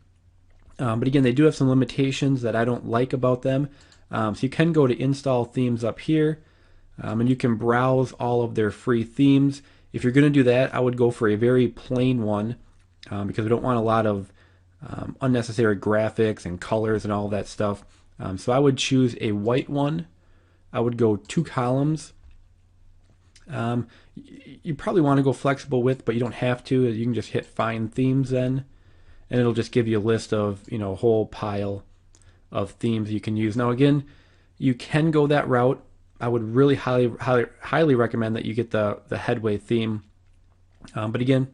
But again, they do have some limitations that I don't like about them. So you can go to install themes up here, and you can browse all of their free themes. If you're going to do that, I would go for a very plain one because we don't want a lot of unnecessary graphics and colors and all that stuff. So I would choose a white one. I would go 2 columns. You probably want to go flexible width, but you don't have to. You can just hit Find Themes then, and it'll just give you a list of a whole pile of themes you can use. Now again, you can go that route. I would really highly recommend that you get the Headway theme. But again,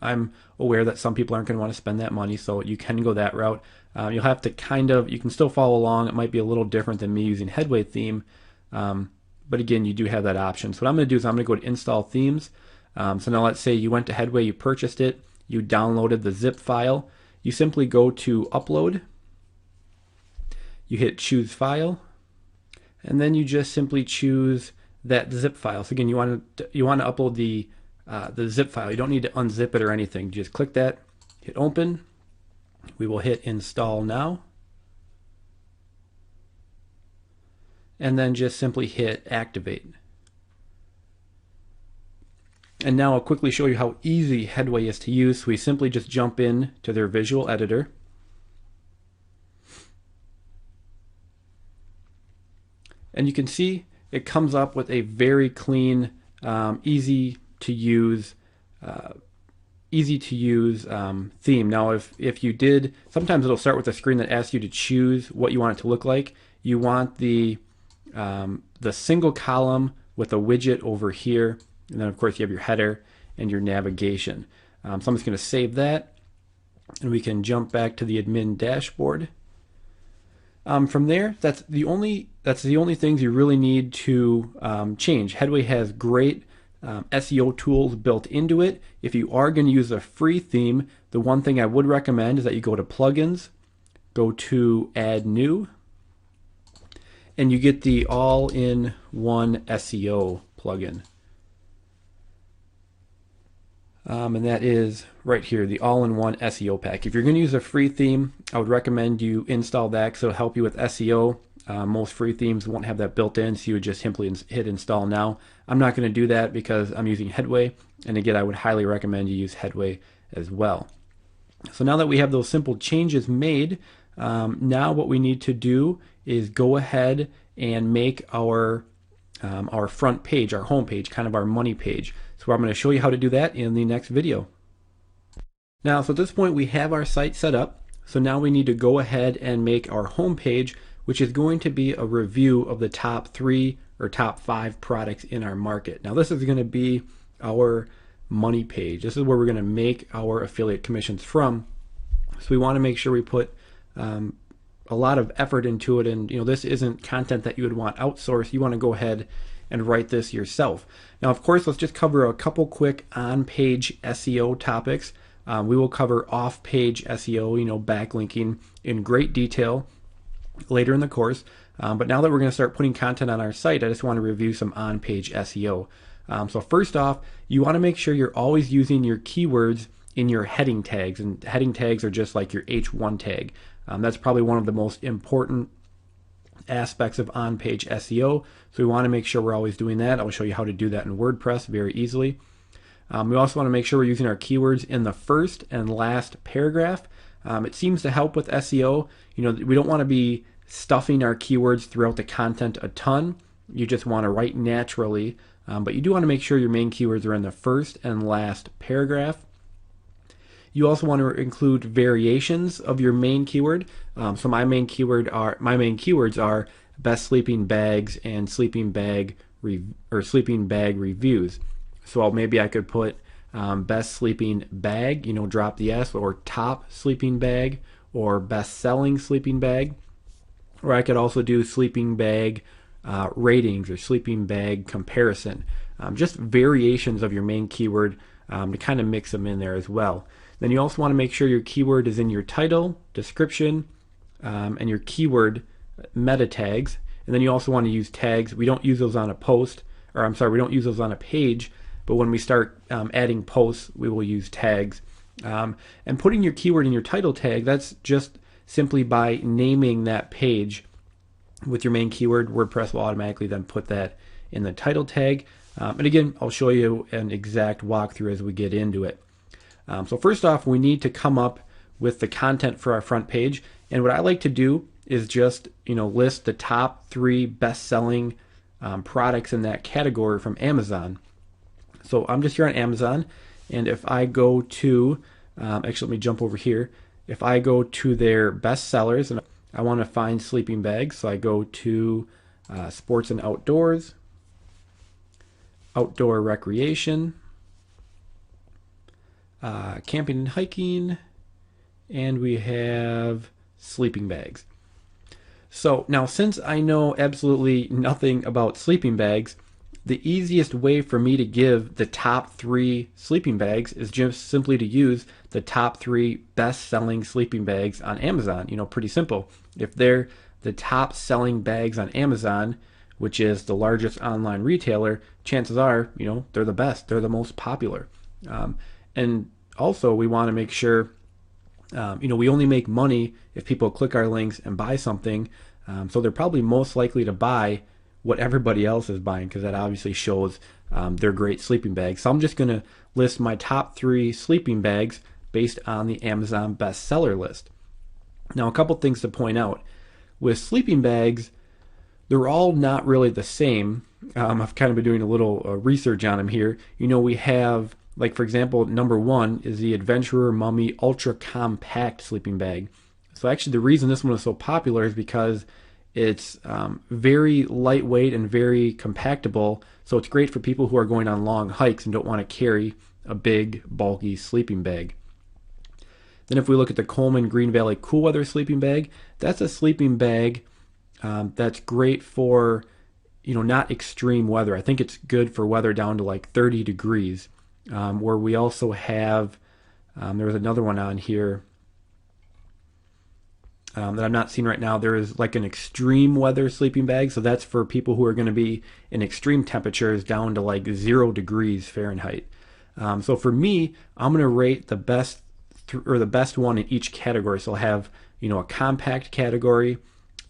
I'm aware that some people aren't going to want to spend that money, so you can go that route. You'll have to you can still follow along. It might be a little different than me using Headway theme, but again, you do have that option. So what I'm going to do is I'm going to go to Install Themes. So now let's say you went to Headway, you purchased it, you downloaded the zip file. You simply go to Upload. You hit Choose File, and then you just simply choose that zip file. So again, you want to upload the zip file. You don't need to unzip it or anything. Just click that, hit open. We will hit install now. And then just simply hit activate. And now I'll quickly show you how easy Headway is to use. So we simply just jump in to their visual editor. And you can see it comes up with a very clean, easy to use theme. Now, if you did, sometimes it'll start with a screen that asks you to choose what you want it to look like. You want the single column with a widget over here, and then of course you have your header and your navigation. So I'm just going to save that, and we can jump back to the admin dashboard. From there, that's the only things you really need to change. Headway has great SEO tools built into it. If you are going to use a free theme, the one thing I would recommend is that you go to plugins, go to add new, and you get the all-in-one SEO plugin. And that is right here, the all-in-one SEO pack. If you're going to use a free theme, I would recommend you install that because it'll help you with SEO. Most free themes won't have that built in, so you would just simply hit install now. I'm not going to do that because I'm using Headway, and again, I would highly recommend you use Headway as well. So now that we have those simple changes made, now what we need to do is go ahead and make our front page, our home page, kind of our money page. So I'm going to show you how to do that in the next video. Now, so at this point we have our site set up. So now we need to go ahead and make our home page, which is going to be a review of the top 3 or top 5 products in our market. Now this is going to be our money page. This is where we're going to make our affiliate commissions from. So we want to make sure we put a lot of effort into it, and this isn't content that you would want outsourced. You want to go ahead and write this yourself. Now, of course, let's just cover a couple quick on-page SEO topics. We will cover off-page SEO, backlinking in great detail later in the course. But now that we're going to start putting content on our site, I just want to review some on-page SEO. So first off, you want to make sure you're always using your keywords in your heading tags, and heading tags are just like your H1 tag. That's probably one of the most important aspects of on-page SEO, so we want to make sure we're always doing that. I'll show you how to do that in WordPress very easily. We also want to make sure we're using our keywords in the first and last paragraph. It seems to help with SEO. We don't want to be stuffing our keywords throughout the content a ton. You just want to write naturally, but you do want to make sure your main keywords are in the first and last paragraph. You also want to include variations of your main keyword. So my main keywords are best sleeping bags and sleeping bag reviews. So maybe I could put best sleeping bag, drop the S, or top sleeping bag, or best selling sleeping bag. Or I could also do sleeping bag ratings or sleeping bag comparison. Just variations of your main keyword to kind of mix them in there as well. Then you also want to make sure your keyword is in your title, description, and your keyword meta tags. And then you also want to use tags. We don't use those on a post, or I'm sorry, we don't use those on a page, but when we start adding posts, we will use tags. And putting your keyword in your title tag, that's just simply by naming that page with your main keyword. WordPress will automatically then put that in the title tag. And again, I'll show you an exact walkthrough as we get into it. So first off, we need to come up with the content for our front page. And what I like to do is just list the top 3 best-selling products in that category from Amazon. So I'm just here on Amazon, and if I go to, actually let me jump over here. If I go to their best sellers and I want to find sleeping bags, so I go to sports and outdoors, outdoor recreation, camping and hiking, and we have sleeping bags. So now, since I know absolutely nothing about sleeping bags, the easiest way for me to give the top 3 sleeping bags is just simply to use the top 3 best-selling sleeping bags on Amazon. Pretty simple. If they're the top selling bags on Amazon, which is the largest online retailer, chances are, they're the best. They're the most popular. And also, we want to make sure We only make money if people click our links and buy something. So they're probably most likely to buy what everybody else is buying, because that obviously shows they're great sleeping bags. So I'm just going to list my top 3 sleeping bags based on the Amazon bestseller list. Now, a couple things to point out. With sleeping bags, they're all not really the same. I've kind of been doing a little research on them here. We have, like, for example, number 1 is the Adventurer Mummy Ultra Compact Sleeping Bag. So actually the reason this one is so popular is because it's very lightweight and very compactable. So it's great for people who are going on long hikes and don't want to carry a big, bulky sleeping bag. Then if we look at the Coleman Green Valley Cool Weather Sleeping Bag, that's a sleeping bag that's great for, not extreme weather. I think it's good for weather down to like 30 degrees. Where we also have, there was another one on here that I'm not seeing right now. There is like an extreme weather sleeping bag. So that's for people who are going to be in extreme temperatures down to like 0 degrees Fahrenheit. So for me, I'm going to rate the best the best one in each category. So I'll have, a compact category,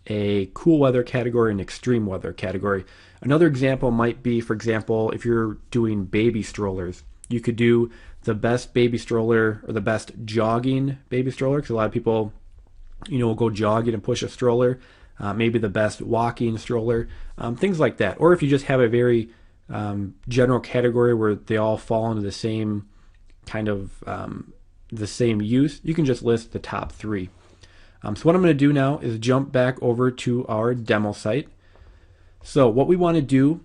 a cool weather category, and extreme weather category. Another example might be, for example, if you're doing baby strollers, you could do the best baby stroller or the best jogging baby stroller, because a lot of people, will go jogging and push a stroller. Maybe the best walking stroller, things like that. Or if you just have a very general category where they all fall into the same kind of the same use, you can just list the top 3. So what I'm going to do now is jump back over to our demo site. So what we want to do,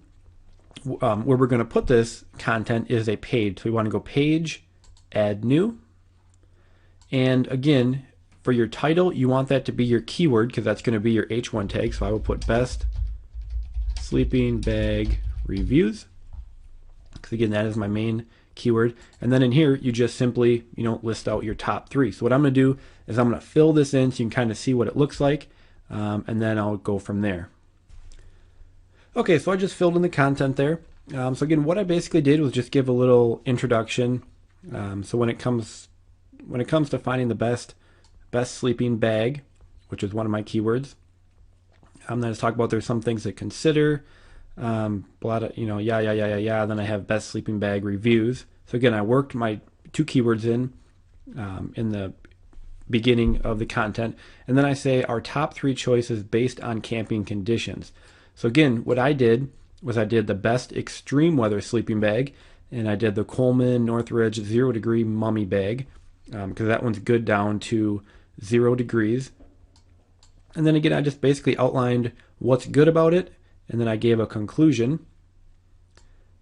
where we're going to put this content, is a page. So we want to go page, add new. And again, for your title, you want that to be your keyword, because that's going to be your H1 tag. So I will put best sleeping bag reviews, because again, that is my main keyword. And then in here, you just simply, list out your top 3. So what I'm going to do is I'm going to fill this in so you can kind of see what it looks like, and then I'll go from there. Okay, so I just filled in the content there. So again, what I basically did was just give a little introduction. So when it comes to finding the best sleeping bag, which is one of my keywords, I'm going to talk about there's some things to consider. A lot of, Then I have best sleeping bag reviews. So again, I worked my 2 keywords in the beginning of the content, and then I say our top 3 choices based on camping conditions. So again, what I did was I did the best extreme weather sleeping bag, and I did the Coleman Northridge 0 degree mummy bag, because that one's good down to 0 degrees. And then again, I just basically outlined what's good about it, and then I gave a conclusion.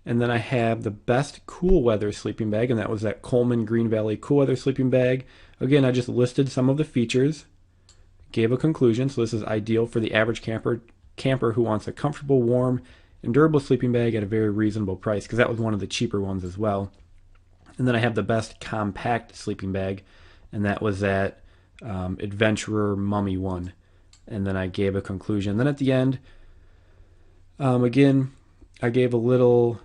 And then I have the best cool weather sleeping bag, and that was that Coleman Green Valley Cool Weather Sleeping Bag. Again, I just listed some of the features, gave a conclusion. So this is ideal for the average camper who wants a comfortable, warm, and durable sleeping bag at a very reasonable price, because that was one of the cheaper ones as well. And then I have the best compact sleeping bag, and that was that Adventurer Mummy one. And then I gave a conclusion. Then at the end, again, I gave a little,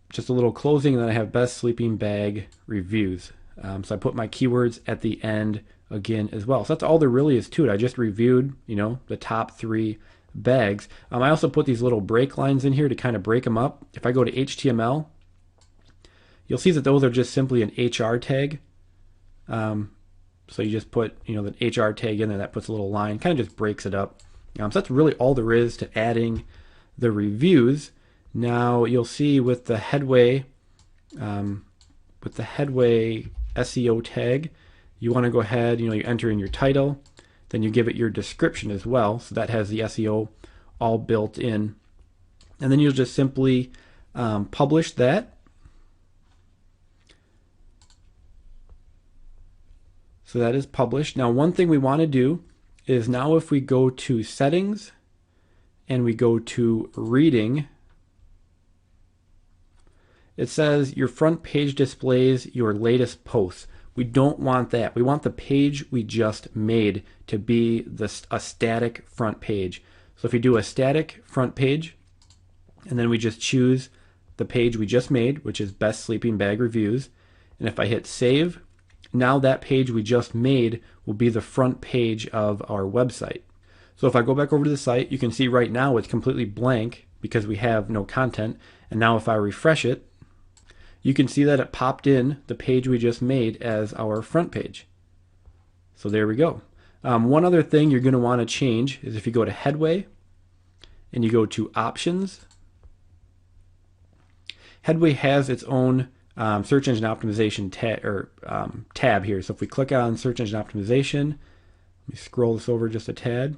just a little closing, and then I have best sleeping bag reviews. So I put my keywords at the end again as well. So that's all there really is to it. I just reviewed, the top 3 bags. I also put these little break lines in here to kind of break them up. If I go to HTML, you'll see that those are just simply an HR tag. So you just put, the HR tag in there, that puts a little line, kind of just breaks it up. So that's really all there is to adding the reviews. Now you'll see with the headway SEO tag, you want to go ahead, you enter in your title, then you give it your description as well. So that has the SEO all built in. And then you'll just simply publish that. So that is published. Now, one thing we want to do is now if we go to settings and we go to reading, it says your front page displays your latest posts. We don't want that. We want the page we just made to be a static front page. So if you do a static front page, and then we just choose the page we just made, which is Best Sleeping Bag Reviews, and if I hit save, now that page we just made will be the front page of our website. So if I go back over to the site, you can see right now it's completely blank because we have no content. And now if I refresh it, you can see that it popped in the page we just made as our front page. So there we go. One other thing you're going to want to change is if you go to Headway and you go to Options. Headway has its own search engine optimization tab here. So if we click on search engine optimization, let me scroll this over just a tad,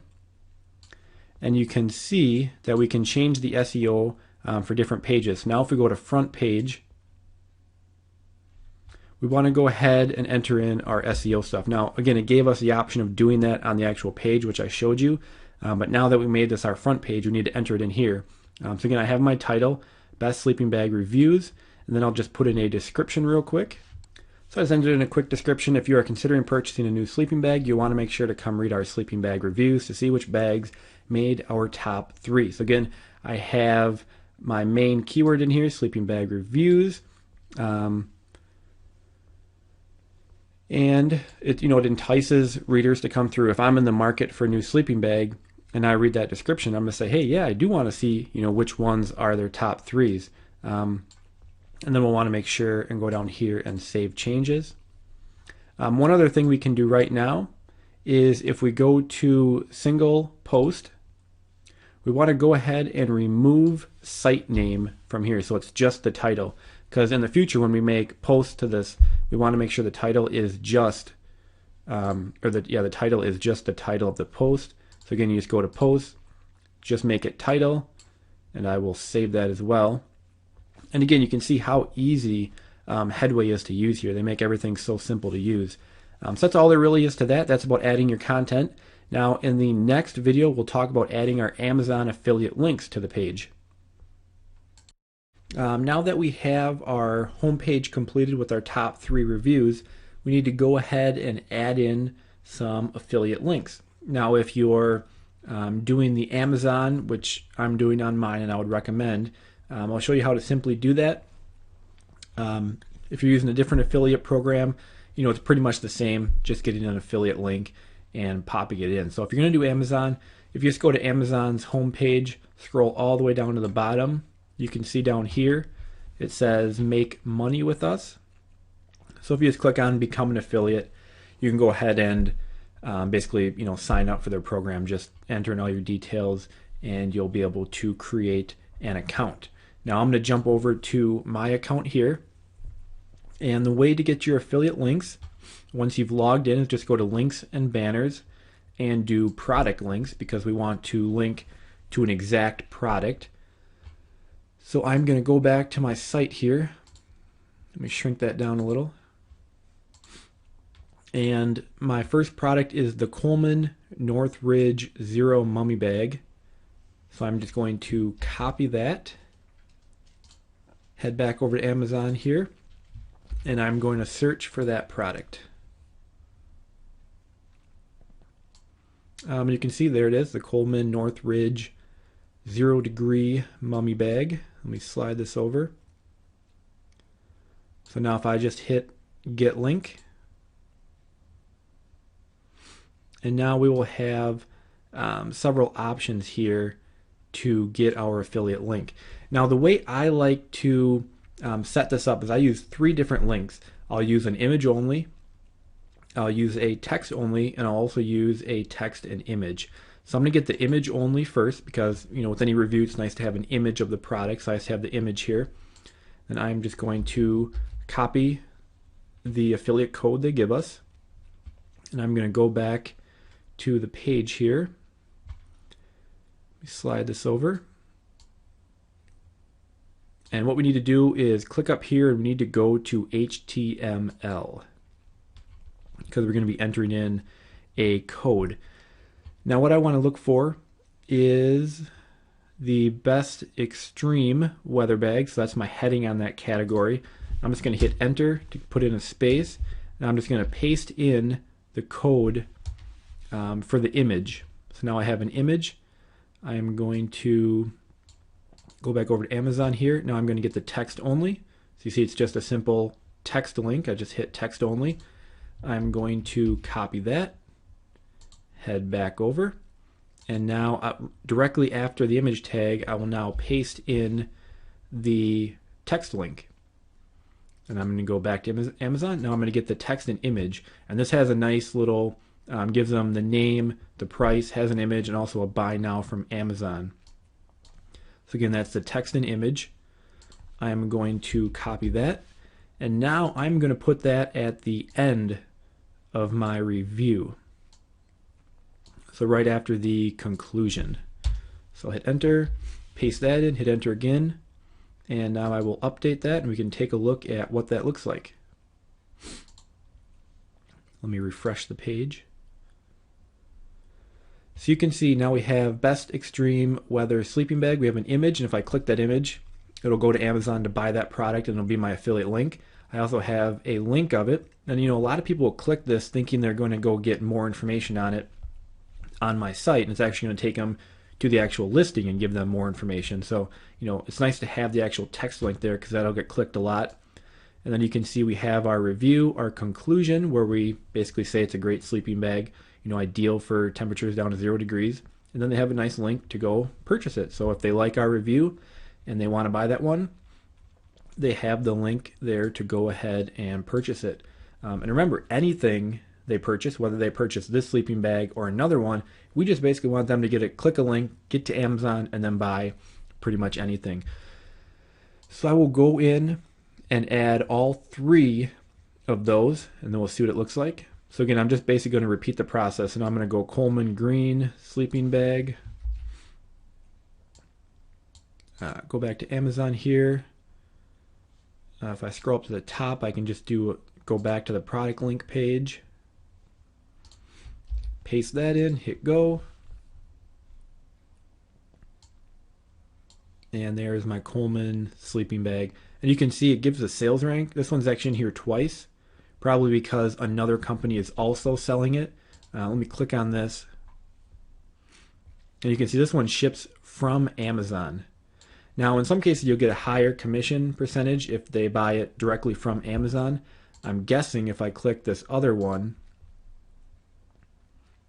and you can see that we can change the SEO for different pages. Now if we go to front page, we want to go ahead and enter in our SEO stuff. Now again, it gave us the option of doing that on the actual page, which I showed you, but now that we made this our front page, we need to enter it in here. So again, I have my title, Best Sleeping Bag Reviews, and then I'll just put in a description real quick. So I just entered in a quick description. If you are considering purchasing a new sleeping bag, you want to make sure to come read our sleeping bag reviews to see which bags made our top 3. So again, I have my main keyword in here, sleeping bag reviews, and it entices readers to come through. If I'm in the market for a new sleeping bag and I read that description, I'm going to say, hey, yeah, I do want to see which ones are their top 3s. And then we'll want to make sure and go down here and save changes. One other thing we can do right now is if we go to single post, we want to go ahead and remove site name from here, so it's just the title. Because in the future, when we make posts to this, we want to make sure the title is just, the title is just the title of the post. So again, you just go to post, just make it title, and I will save that as well. And again, you can see how easy Headway is to use here. They make everything so simple to use. So that's all there really is to that. That's about adding your content. Now in the next video, we'll talk about adding our Amazon affiliate links to the page. Now that we have our homepage completed with our top 3 reviews, we need to go ahead and add in some affiliate links. Now if you're doing the Amazon, which I'm doing on mine and I would recommend, I'll show you how to simply do that. If you're using a different affiliate program, it's pretty much the same, just getting an affiliate link and popping it in. So if you're going to do Amazon, if you just go to Amazon's homepage, scroll all the way down to the bottom, you can see down here it says make money with us. So if you just click on become an affiliate, you can go ahead and basically sign up for their program. Just enter in all your details and you'll be able to create an account. Now I'm going to jump over to my account here, and the way to get your affiliate links once you've logged in is just go to links and banners and do product links, because we want to link to an exact product. So I'm going to go back to my site here. Let me shrink that down a little. And my first product is the Coleman Northridge Zero Mummy Bag. So I'm just going to copy that, head back over to Amazon here, and I'm going to search for that product. You can see there it is, the Coleman Northridge 0 Degree Mummy Bag. Let me slide this over. So now if I just hit get link, and now we will have several options here to get our affiliate link. Now the way I like to set this up is I use 3 different links. I'll use an image only, I'll use a text only, and I'll also use a text and image. So I'm going to get the image only first, because with any review it's nice to have an image of the product, so I just have the image here. And I'm just going to copy the affiliate code they give us, and I'm going to go back to the page here. Slide this over, and what we need to do is click up here and we need to go to HTML, because we're going to be entering in a code. Now what I want to look for is the best extreme weather bag, so that's my heading on that category. I'm just going to hit enter to put in a space, and I'm just going to paste in the code for the image. So now I have an image. I am going to go back over to Amazon here. Now I'm going to get the text only. So you see it's just a simple text link. I just hit text only. I'm going to copy that, head back over, and now directly after the image tag, I will now paste in the text link. And I'm going to go back to Amazon. Now I'm going to get the text and image, and this has a nice little, gives them the name, the price, has an image, and also a buy now from Amazon. So again, that's the text and image. I'm going to copy that, and now I'm going to put that at the end of my review. So right after the conclusion. So I'll hit enter, paste that in, hit enter again, and now I will update that and we can take a look at what that looks like. Let me refresh the page. So you can see now we have best extreme weather sleeping bag. We have an image, and if I click that image, it'll go to Amazon to buy that product and it'll be my affiliate link. I also have a link of it, and a lot of people will click this thinking they're going to go get more information on it on my site, and it's actually going to take them to the actual listing and give them more information. So it's nice to have the actual text link there because that'll get clicked a lot. And then you can see we have our review, our conclusion, where we basically say it's a great sleeping bag, ideal for temperatures down to 0 degrees. And then they have a nice link to go purchase it. So if they like our review and they want to buy that one, they have the link there to go ahead and purchase it. And remember, anything they purchase, whether they purchase this sleeping bag or another one, we just basically want them to click a link, get to Amazon, and then buy pretty much anything. So I will go in and add all 3 of those, and then we'll see what it looks like. So again, I'm just basically going to repeat the process, and I'm going to go Coleman Green sleeping bag. Go back to Amazon here. If I scroll up to the top, I can just go back to the product link page. Paste that in, hit go. And there's my Coleman sleeping bag. And you can see it gives a sales rank. This one's actually in here twice, probably because another company is also selling it. Let me click on this. And you can see this one ships from Amazon. Now, in some cases, you'll get a higher commission percentage if they buy it directly from Amazon. I'm guessing if I click this other one,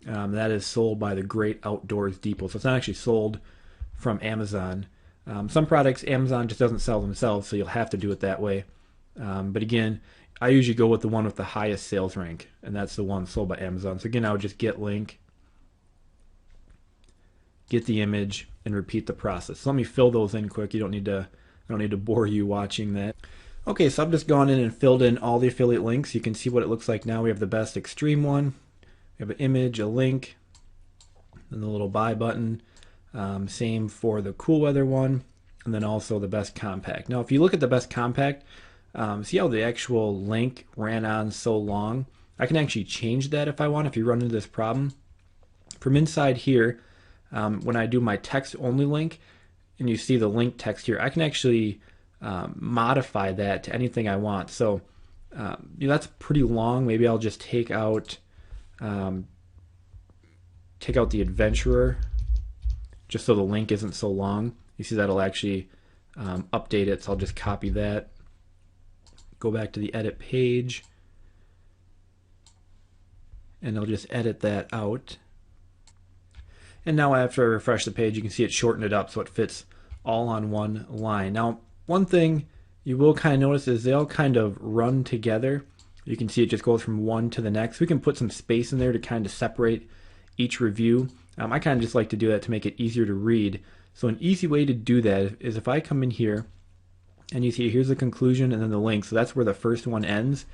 that is sold by the Great Outdoors Depot. So it's not actually sold from Amazon. Some products Amazon just doesn't sell themselves, so you'll have to do it that way. But again, I usually go with the one with the highest sales rank, and that's the one sold by Amazon. So again, I would just get link, get the image, and repeat the process. So let me fill those in quick. I don't need to bore you watching that. Okay, so I've just gone in and filled in all the affiliate links. You can see what it looks like now. We have the best extreme one. We have an image, a link, and the little buy button. Same for the cool weather one, and then also the best compact. Now, if you look at the best compact, see how the actual link ran on so long? I can actually change that if I want, if you run into this problem. From inside here, when I do my text only link, and you see the link text here, I can actually modify that to anything I want. So that's pretty long. Maybe I'll just take out the adventurer, just so the link isn't so long. You see that'll actually update it, so I'll just copy that, go back to the edit page, and I'll just edit that out. And now after I refresh the page, you can see it shortened it up so it fits all on one line. Now, one thing you will kind of notice is they all kind of run together. You can see it just goes from one to the next. We can put some space in there to kind of separate each review. I kind of just like to do that to make it easier to read. So an easy way to do that is if I come in here and you see here's the conclusion and then the link. So that's where the first one ends.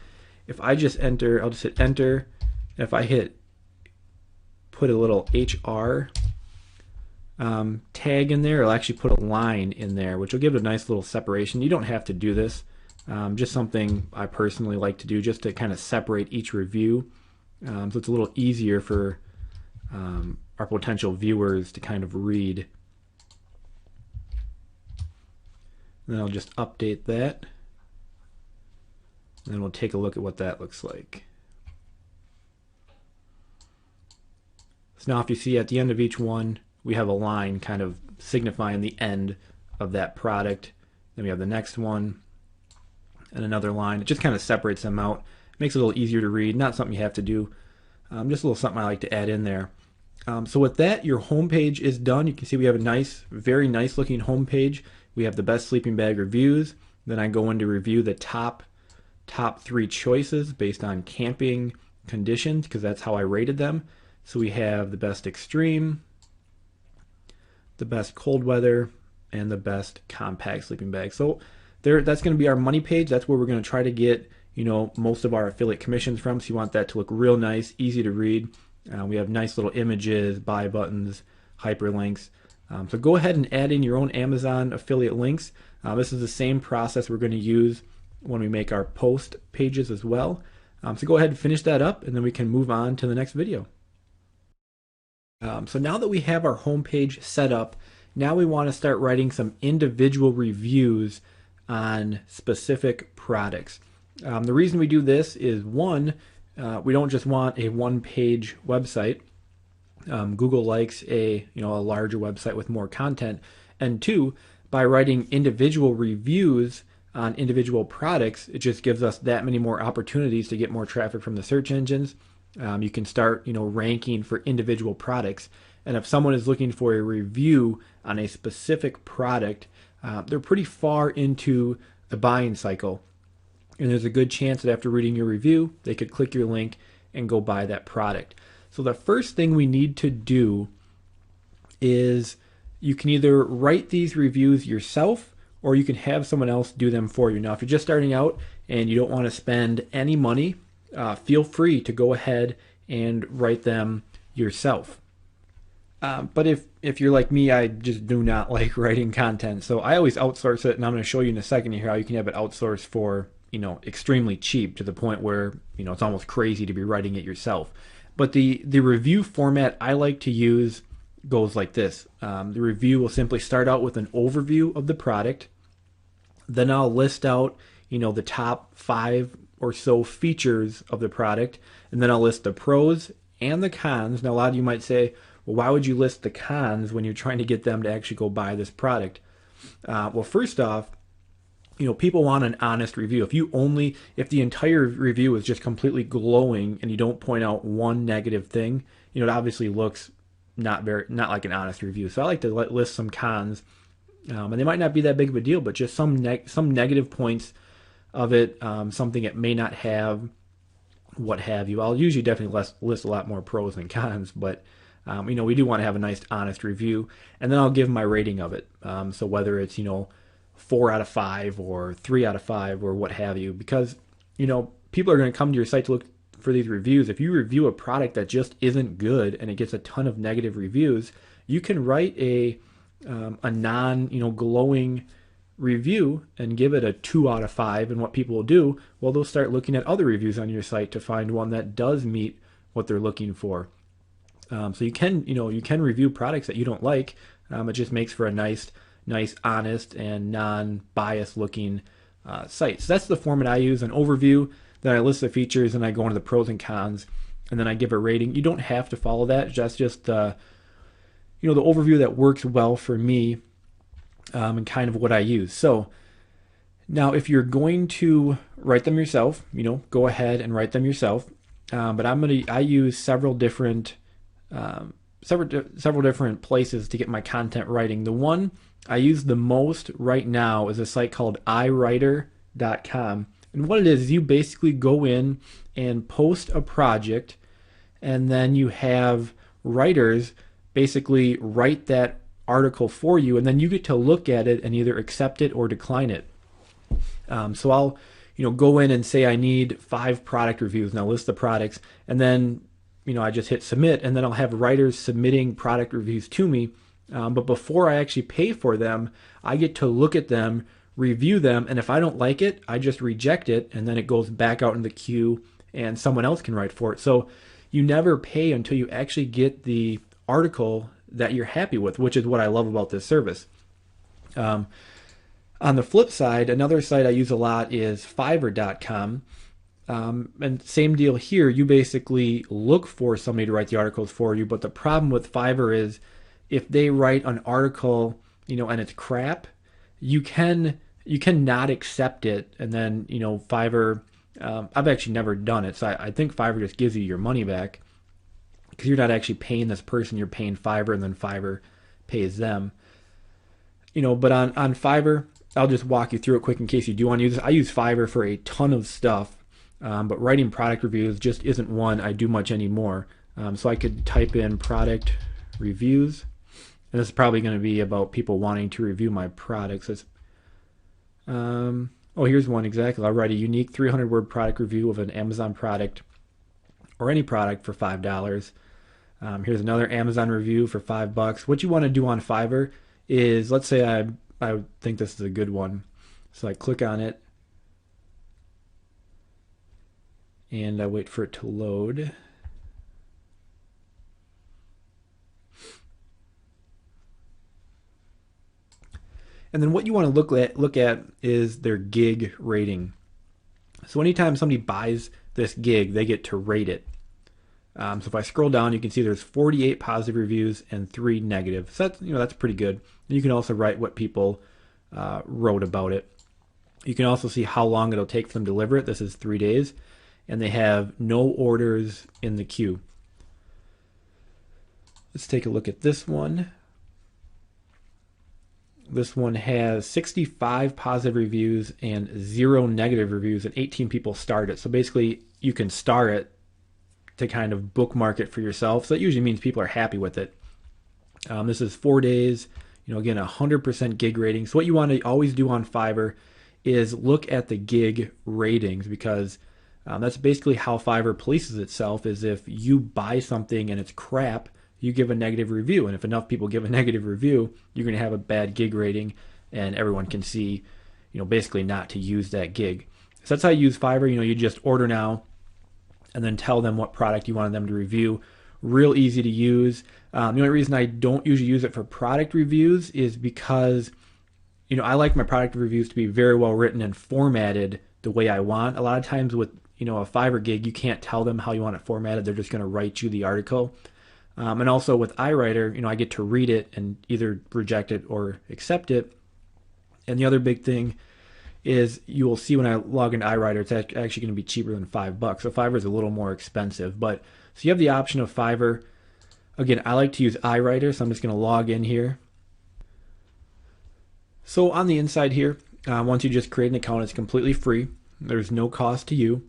If I just enter, I'll just hit enter. If I put a little HR tag in there, it'll actually put a line in there, which will give it a nice little separation. You don't have to do this. Just something I personally like to do just to kind of separate each review. So it's a little easier for our potential viewers to kind of read. And then I'll just update that. And then we'll take a look at what that looks like. So now if you see at the end of each one, we have a line kind of signifying the end of that product. Then we have the next one and another line. It just kind of separates them out. Makes it a little easier to read. Not something you have to do. Just a little something I like to add in there. So with that, your homepage is done. You can see we have a nice, very nice looking homepage. We have the best sleeping bag reviews. Then I go in to review the top 3 choices based on camping conditions, because that's how I rated them. So we have the best extreme, the best cold weather, and the best compact sleeping bag. So that's going to be our money page. That's where we're going to try to get most of our affiliate commissions from. So you want that to look real nice, easy to read. We have nice little images, buy buttons, hyperlinks. So go ahead and add in your own Amazon affiliate links. This is the same process we're going to use when we make our post pages as well. So go ahead and finish that up, and then we can move on to the next video. So now that we have our homepage set up, now we want to start writing some individual reviews on specific products. The reason we do this is, one, we don't just want a one-page website. Google likes a larger website with more content. And two, by writing individual reviews on individual products, it just gives us that many more opportunities to get more traffic from the search engines. You can start ranking for individual products. And if someone is looking for a review on a specific product, they're pretty far into the buying cycle. And there's a good chance that after reading your review, they could click your link and go buy that product. So the first thing we need to do is you can either write these reviews yourself, or you can have someone else do them for you. Now, if you're just starting out and you don't want to spend any money, feel free to go ahead and write them yourself. But if you're like me, I just do not like writing content. So I always outsource it, and I'm going to show you in a second here how you can have it outsourced for extremely cheap, to the point where it's almost crazy to be writing it yourself. But the review format I like to use goes like this. The review will simply start out with an overview of the product. Then I'll list out the top 5 or so features of the product, and then I'll list the pros and the cons. Now, a lot of you might say, well, why would you list the cons when you're trying to get them to actually go buy this product? Well, first off, people want an honest review. If the entire review is just completely glowing and you don't point out one negative thing, it obviously looks not like an honest review. So I like to list some cons, and they might not be that big of a deal, but just some negative points of it, something it may not have, what have you. I'll usually definitely list a lot more pros than cons, but we do want to have a nice honest review, and then I'll give my rating of it. So whether it's 4 out of 5 or 3 out of 5 or what have you, because people are going to come to your site to look for these reviews. If you review a product that just isn't good and it gets a ton of negative reviews, you can write a non glowing review and give it a 2 out of 5, and what people will do, well, they'll start looking at other reviews on your site to find one that does meet what they're looking for. So you can review products that you don't like. It just makes for a nice, honest, and non-biased looking site. So that's the format I use: an overview, then I list the features, and I go into the pros and cons, and then I give a rating. You don't have to follow that. That's just the overview that works well for me, and kind of what I use. So now, if you're going to write them yourself, go ahead and write them yourself. But I use several different places to get my content writing. The one I use the most right now is a site called iWriter.com. And what it is you basically go in and post a project, and then you have writers basically write that article for you, and then you get to look at it and either accept it or decline it. So I'll go in and say I need 5 product reviews, and I'll list the products, and then I just hit submit, and then I'll have writers submitting product reviews to me. But before I actually pay for them, I get to look at them, review them, and if I don't like it, I just reject it, and then it goes back out in the queue and someone else can write for it. So you never pay until you actually get the article that you're happy with, which is what I love about this service. On the flip side, another site I use a lot is Fiverr.com. And same deal here. You basically look for somebody to write the articles for you, but the problem with Fiverr is if they write an article, and it's crap, you can not accept it, and then Fiverr I've actually never done it, so I think Fiverr just gives you your money back because you're not actually paying this person, you're paying Fiverr, and then Fiverr pays them. But on Fiverr, I'll just walk you through it quick in case you do want to use this. I use Fiverr for a ton of stuff, but writing product reviews just isn't one I do much anymore. So I could type in product reviews, and this is probably going to be about people wanting to review my products. Oh, here's one exactly. I'll write a unique 300-word product review of an Amazon product or any product for $5. Here's another Amazon review for $5. What you want to do on Fiverr is, let's say I think this is a good one. So I click on it and I wait for it to load. And then what you want to look at is their gig rating. So anytime somebody buys this gig, they get to rate it. So if I scroll down, you can see there's 48 positive reviews and 3 negative. So that's pretty good. And you can also write what people wrote about it. You can also see how long it'll take for them to deliver it. This is 3 days, and they have no orders in the queue. Let's take a look at this one. This one has 65 positive reviews and 0 negative reviews, and 18 people starred it. So basically, you can star it to kind of bookmark it for yourself. So that usually means people are happy with it. This is 4 days. Again, 100% gig rating. So what you want to always do on Fiverr is look at the gig ratings, because that's basically how Fiverr polices itself. Is if you buy something and it's crap, you give a negative review, and if enough people give a negative review, you're going to have a bad gig rating, and everyone can see, basically not to use that gig. So that's how you use Fiverr. You just order now, and then tell them what product you wanted them to review. Real easy to use. The only reason I don't usually use it for product reviews is because, I like my product reviews to be very well written and formatted the way I want. A lot of times with, a Fiverr gig, you can't tell them how you want it formatted. They're just going to write you the article. And also with iWriter, I get to read it and either reject it or accept it. And the other big thing is you will see when I log into iWriter, it's actually going to be cheaper than $5. So Fiverr is a little more expensive. But so you have the option of Fiverr. Again, I like to use iWriter, so I'm just going to log in here. So on the inside here, once you just create an account, it's completely free. There's no cost to you.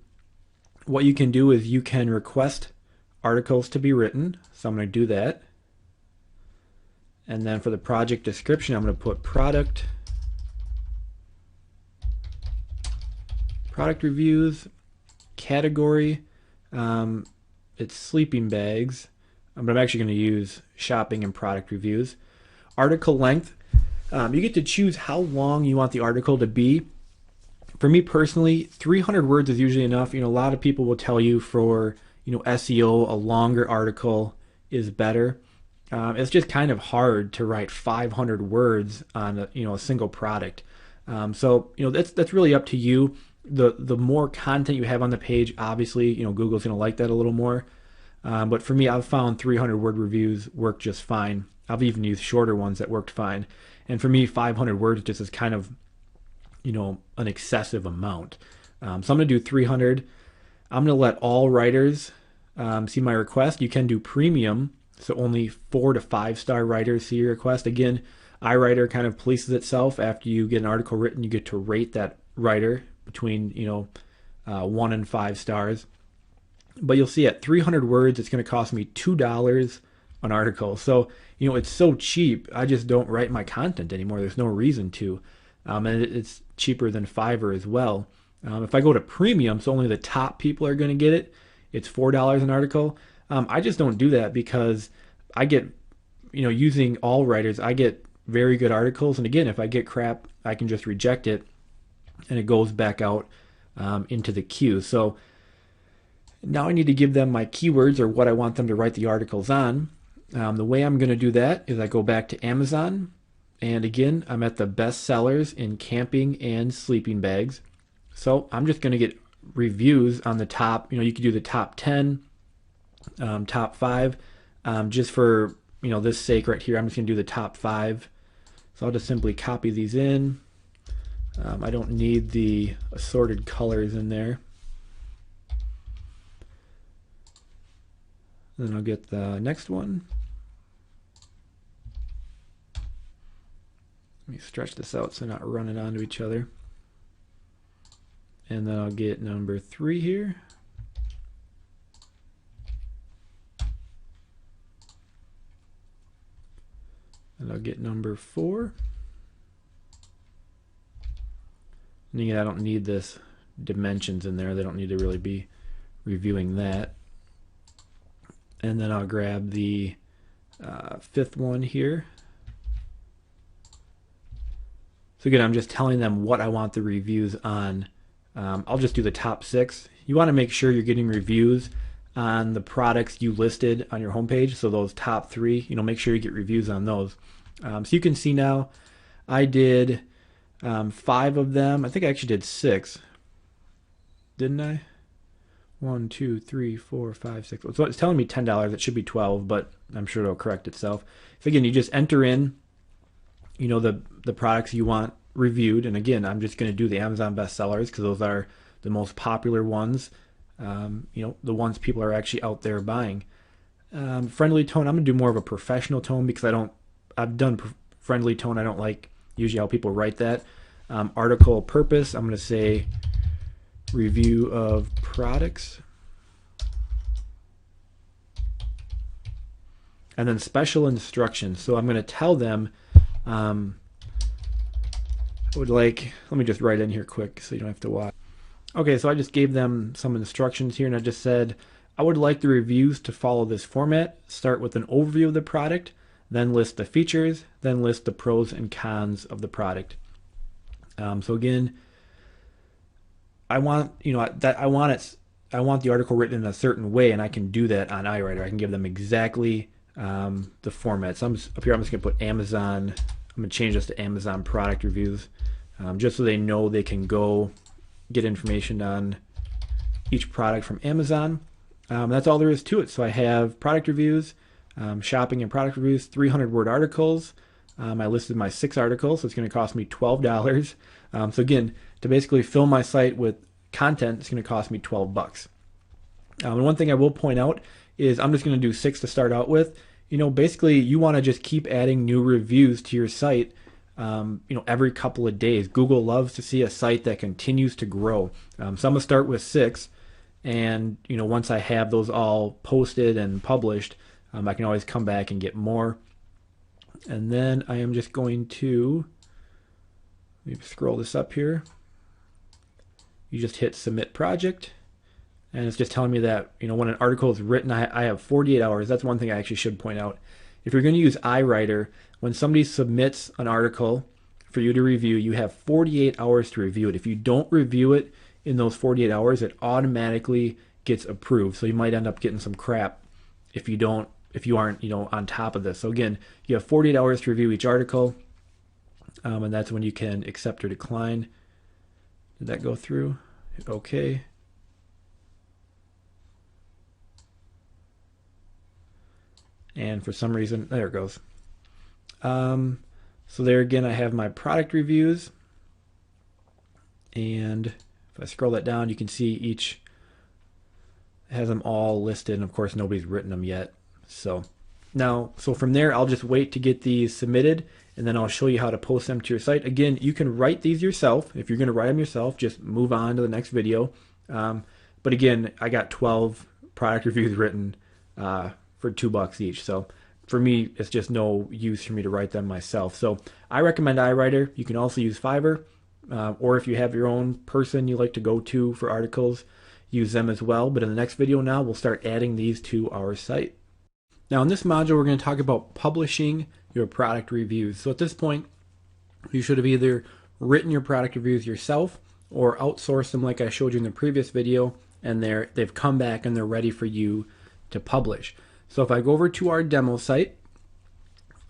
What you can do is you can request articles to be written. So I'm going to do that. And then for the project description, I'm going to put product reviews, category, it's sleeping bags, but I'm actually going to use shopping and product reviews. Article length, you get to choose how long you want the article to be. For me personally, 300 words is usually enough. A lot of people will tell you for SEO, a longer article is better. It's just kind of hard to write 500 words on a single product. So that's really up to you. The more content you have on the page, obviously, Google's going to like that a little more. But for me, I've found 300 word reviews work just fine. I've even used shorter ones that worked fine. And for me, 500 words just is kind of, an excessive amount. So I'm going to do 300. I'm going to let all writers see my request. You can do premium, so only 4 to 5 star writers see your request. Again, iWriter kind of polices itself. After you get an article written, you get to rate that writer between 1 and 5 stars. But you'll see at 300 words, it's going to cost me $2 an article. So it's so cheap. I just don't write my content anymore. There's no reason to, and it's cheaper than Fiverr as well. If I go to premium, so only the top people are going to get it, it's $4 an article. I just don't do that because I get, using all writers, I get very good articles. And again, if I get crap, I can just reject it and it goes back out into the queue. So now I need to give them my keywords or what I want them to write the articles on. The way I'm going to do that is I go back to Amazon. And again, I'm at the best sellers in camping and sleeping bags. So I'm just going to get reviews on the top. You could do the top 10, top 5. Just for this sake right here, I'm just going to do the top 5. So I'll just simply copy these in. I don't need the assorted colors in there. Then I'll get the next one. Let me stretch this out so not running onto each other. And then I'll get number 3 here. And I'll get number 4. And again, I don't need this dimensions in there. They don't need to really be reviewing that. And then I'll grab the 5th one here. So again, I'm just telling them what I want the reviews on. I'll just do the top 6. You want to make sure you're getting reviews on the products you listed on your homepage. So those top 3, make sure you get reviews on those. So you can see now I did 5 of them. I think I actually did 6. Didn't I? 1, 2, 3, 4, 5, 6. So it's telling me $10. It should be 12, but I'm sure it'll correct itself. So again, you just enter in, the products you want reviewed. And again, I'm just going to do the Amazon bestsellers because those are the most popular ones. The ones people are actually out there buying. Friendly tone, I'm going to do more of a professional tone because I've done friendly tone. I don't like usually how people write that. Article purpose, I'm going to say review of products. And then special instructions. So I'm going to tell them, let me just write in here quick so you don't have to watch. Okay, so I just gave them some instructions here and I just said, I would like the reviews to follow this format. Start with an overview of the product, then list the features, then list the pros and cons of the product. So again, I want the article written in a certain way, and I can do that on iWriter. I can give them exactly the format. So up here, I'm just going to put Amazon. I'm going to change this to Amazon product reviews, just so they know they can go get information on each product from Amazon. That's all there is to it. So I have product reviews, shopping and product reviews, 300-word articles. I listed my 6 articles, so it's going to cost me $12. So again, to basically fill my site with content, it's going to cost me $12. And one thing I will point out is I'm just going to do 6 to start out with. Basically you want to just keep adding new reviews to your site, every couple of days. Google loves to see a site that continues to grow. So I'm going to start with 6. And, once I have those all posted and published, I can always come back and get more. And then I am just going to, let me scroll this up here. You just hit submit project. And it's just telling me that, when an article is written, I have 48 hours. That's one thing I actually should point out. If you're going to use iWriter, when somebody submits an article for you to review, you have 48 hours to review it. If you don't review it in those 48 hours, it automatically gets approved. So you might end up getting some crap if you aren't, on top of this. So again, you have 48 hours to review each article, and that's when you can accept or decline. Did that go through? Okay. And for some reason, there it goes. So there again, I have my product reviews. And if I scroll that down, you can see each has them all listed. And of course, nobody's written them yet. So from there, I'll just wait to get these submitted, and then I'll show you how to post them to your site. Again, you can write these yourself. If you're going to write them yourself, just move on to the next video. But again, I got 12 product reviews written for $2 each. So for me, it's just no use for me to write them myself. So I recommend iWriter. You can also use Fiverr, or if you have your own person you like to go to for articles, use them as well. But in the next video now, we'll start adding these to our site. Now in this module, we're going to talk about publishing your product reviews. So at this point, you should have either written your product reviews yourself or outsourced them like I showed you in the previous video, and they've come back and they're ready for you to publish. So if I go over to our demo site,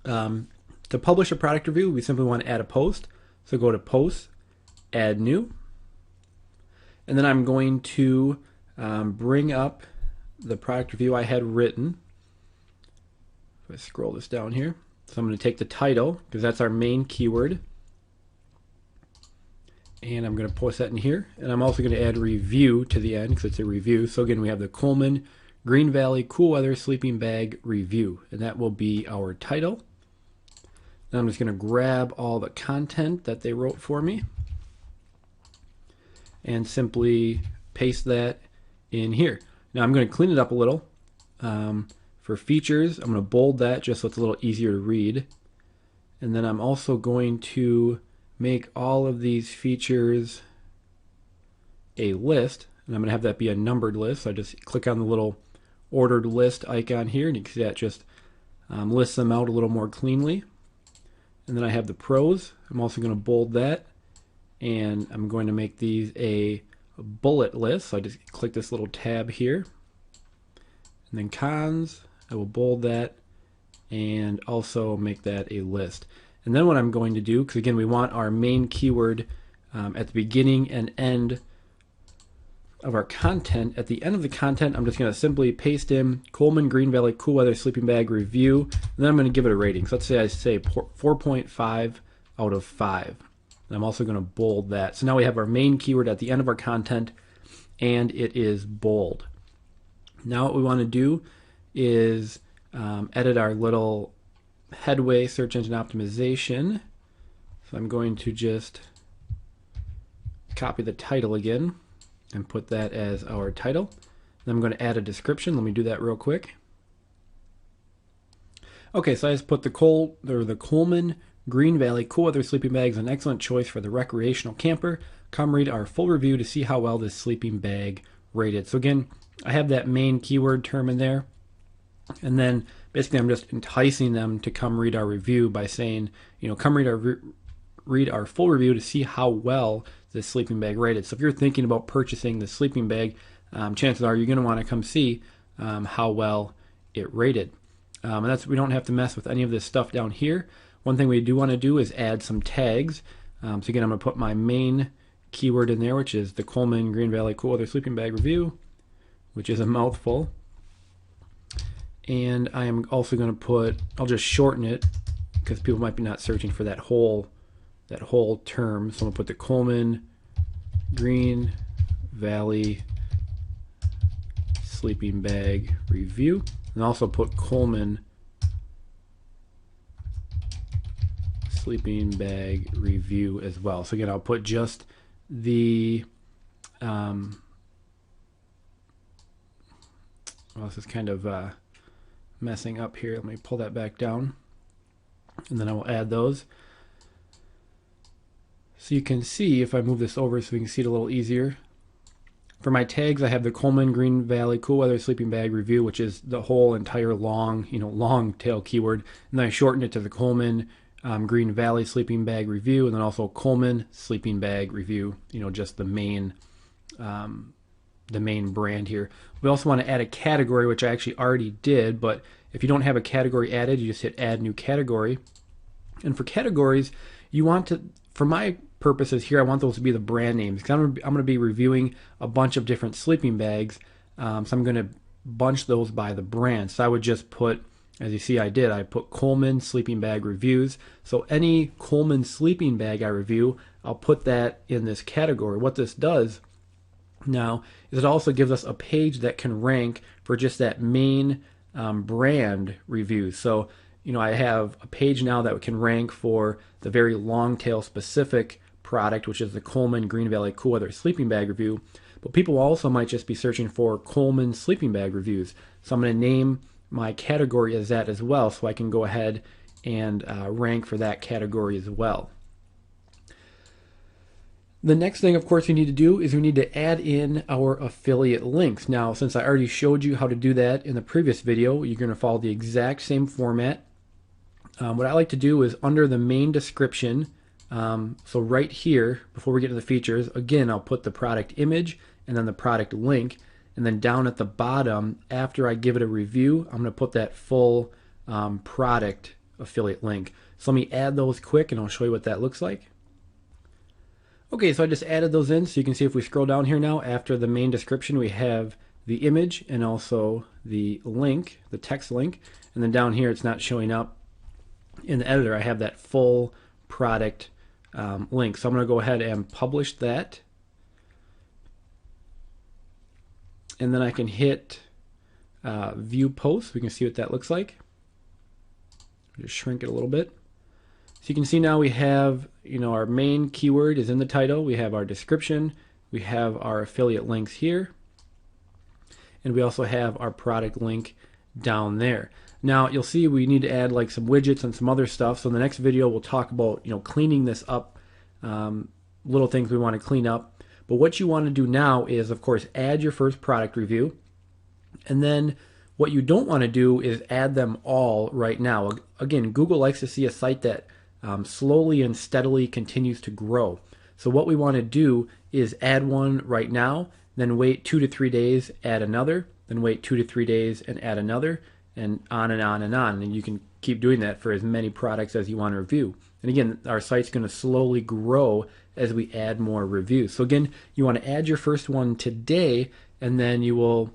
to publish a product review, we simply want to add a post. So go to post, add new, and then I'm going to bring up the product review I had written. If I scroll this down here, so I'm going to take the title because that's our main keyword, and I'm going to post that in here. And I'm also going to add review to the end because it's a review. So again, we have the Coleman Green Valley Cool Weather Sleeping Bag Review. And that will be our title. Then I'm just going to grab all the content that they wrote for me and simply paste that in here. Now I'm going to clean it up a little. For features, I'm going to bold that just so it's a little easier to read. And then I'm also going to make all of these features a list. And I'm going to have that be a numbered list. So I just click on the little ordered list icon here, and you can see that just lists them out a little more cleanly. And then I have the pros. I'm also going to bold that. And I'm going to make these a bullet list. So I just click this little tab here. And then cons, I will bold that and also make that a list. And then what I'm going to do, because again we want our main keyword at the beginning and end of our content. At the end of the content, I'm just going to simply paste in Coleman Green Valley Cool Weather Sleeping Bag Review, and then I'm going to give it a rating. So let's say I say 4.5 out of 5. And I'm also going to bold that. So now we have our main keyword at the end of our content, and it is bold. Now what we want to do is edit our little headway search engine optimization. So I'm going to just copy the title again and put that as our title. Then I'm going to add a description. Let me do that real quick. Okay, so I just put the Coleman Green Valley Cool Weather Sleeping Bag is an excellent choice for the recreational camper. Come read our full review to see how well this sleeping bag rated. So again, I have that main keyword term in there, and then basically I'm just enticing them to come read our review by saying, you know, come read our full review to see how well this sleeping bag rated. So if you're thinking about purchasing the sleeping bag, chances are you're going to want to come see how well it rated. And that's, we don't have to mess with any of this stuff down here. One thing we do want to do is add some tags. So again, I'm going to put my main keyword in there, which is the Coleman Green Valley Cool Weather Sleeping Bag Review, which is a mouthful. And I am also going to put, I'll just shorten it because people might be not searching for that whole term. So I'm going to put the Coleman Green Valley Sleeping Bag Review, and also put Coleman Sleeping Bag Review as well. So again, I'll put just the well, this is kind of messing up here. Let me pull that back down, and then I will add those. So you can see, if I move this over so we can see it a little easier. For my tags, I have the Coleman Green Valley Cool Weather Sleeping Bag Review, which is the whole entire long tail keyword. And then I shortened it to the Coleman Green Valley Sleeping Bag Review, and then also Coleman Sleeping Bag Review, just the main brand here. We also want to add a category, which I actually already did, but if you don't have a category added, you just hit add new category. And for categories, you want to, for my purposes here, I want those to be the brand names, because I'm going to be reviewing a bunch of different sleeping bags, so I'm going to bunch those by the brand. So I would just put, as you see I put Coleman Sleeping Bag Reviews. So any Coleman sleeping bag I review, I'll put that in this category. What this does now is it also gives us a page that can rank for just that main brand review. So I have a page now that can rank for the very long tail specific product, which is the Coleman Green Valley Cool Weather Sleeping Bag Review. But people also might just be searching for Coleman Sleeping Bag Reviews. So I'm going to name my category as that as well, so I can go ahead and rank for that category as well. The next thing, of course, we need to do is we need to add in our affiliate links. Now, since I already showed you how to do that in the previous video, you're going to follow the exact same format. What I like to do is under the main description, so right here, before we get to the features, again, I'll put the product image and then the product link. And then down at the bottom, after I give it a review, I'm going to put that full product affiliate link. So let me add those quick and I'll show you what that looks like. Okay, so I just added those in. So you can see if we scroll down here now, after the main description, we have the image and also the link, the text link. And then down here, it's not showing up in the editor. I have that full product link. So I'm going to go ahead and publish that. And then I can hit view post. We can see what that looks like. Just shrink it a little bit. So you can see now we have, our main keyword is in the title. We have our description. We have our affiliate links here. And we also have our product link down there. Now you'll see we need to add like some widgets and some other stuff. So in the next video we'll talk about cleaning this up, little things we want to clean up. But what you want to do now is, of course, add your first product review. And then what you don't want to do is add them all right now. Again, Google likes to see a site that slowly and steadily continues to grow. So what we want to do is add one right now, then wait 2 to 3 days, add another, then wait 2 to 3 days and add another, and on and on and on. And you can keep doing that for as many products as you want to review. And again, our site's going to slowly grow as we add more reviews. So again, you want to add your first one today, and then you will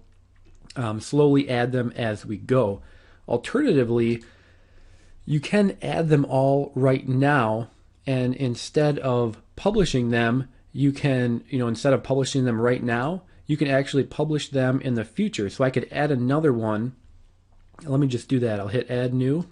slowly add them as we go. Alternatively, you can add them all right now, and instead of publishing them, you can, instead of publishing them right now, you can actually publish them in the future. So I could add another one. Let me just do that. I'll hit add new.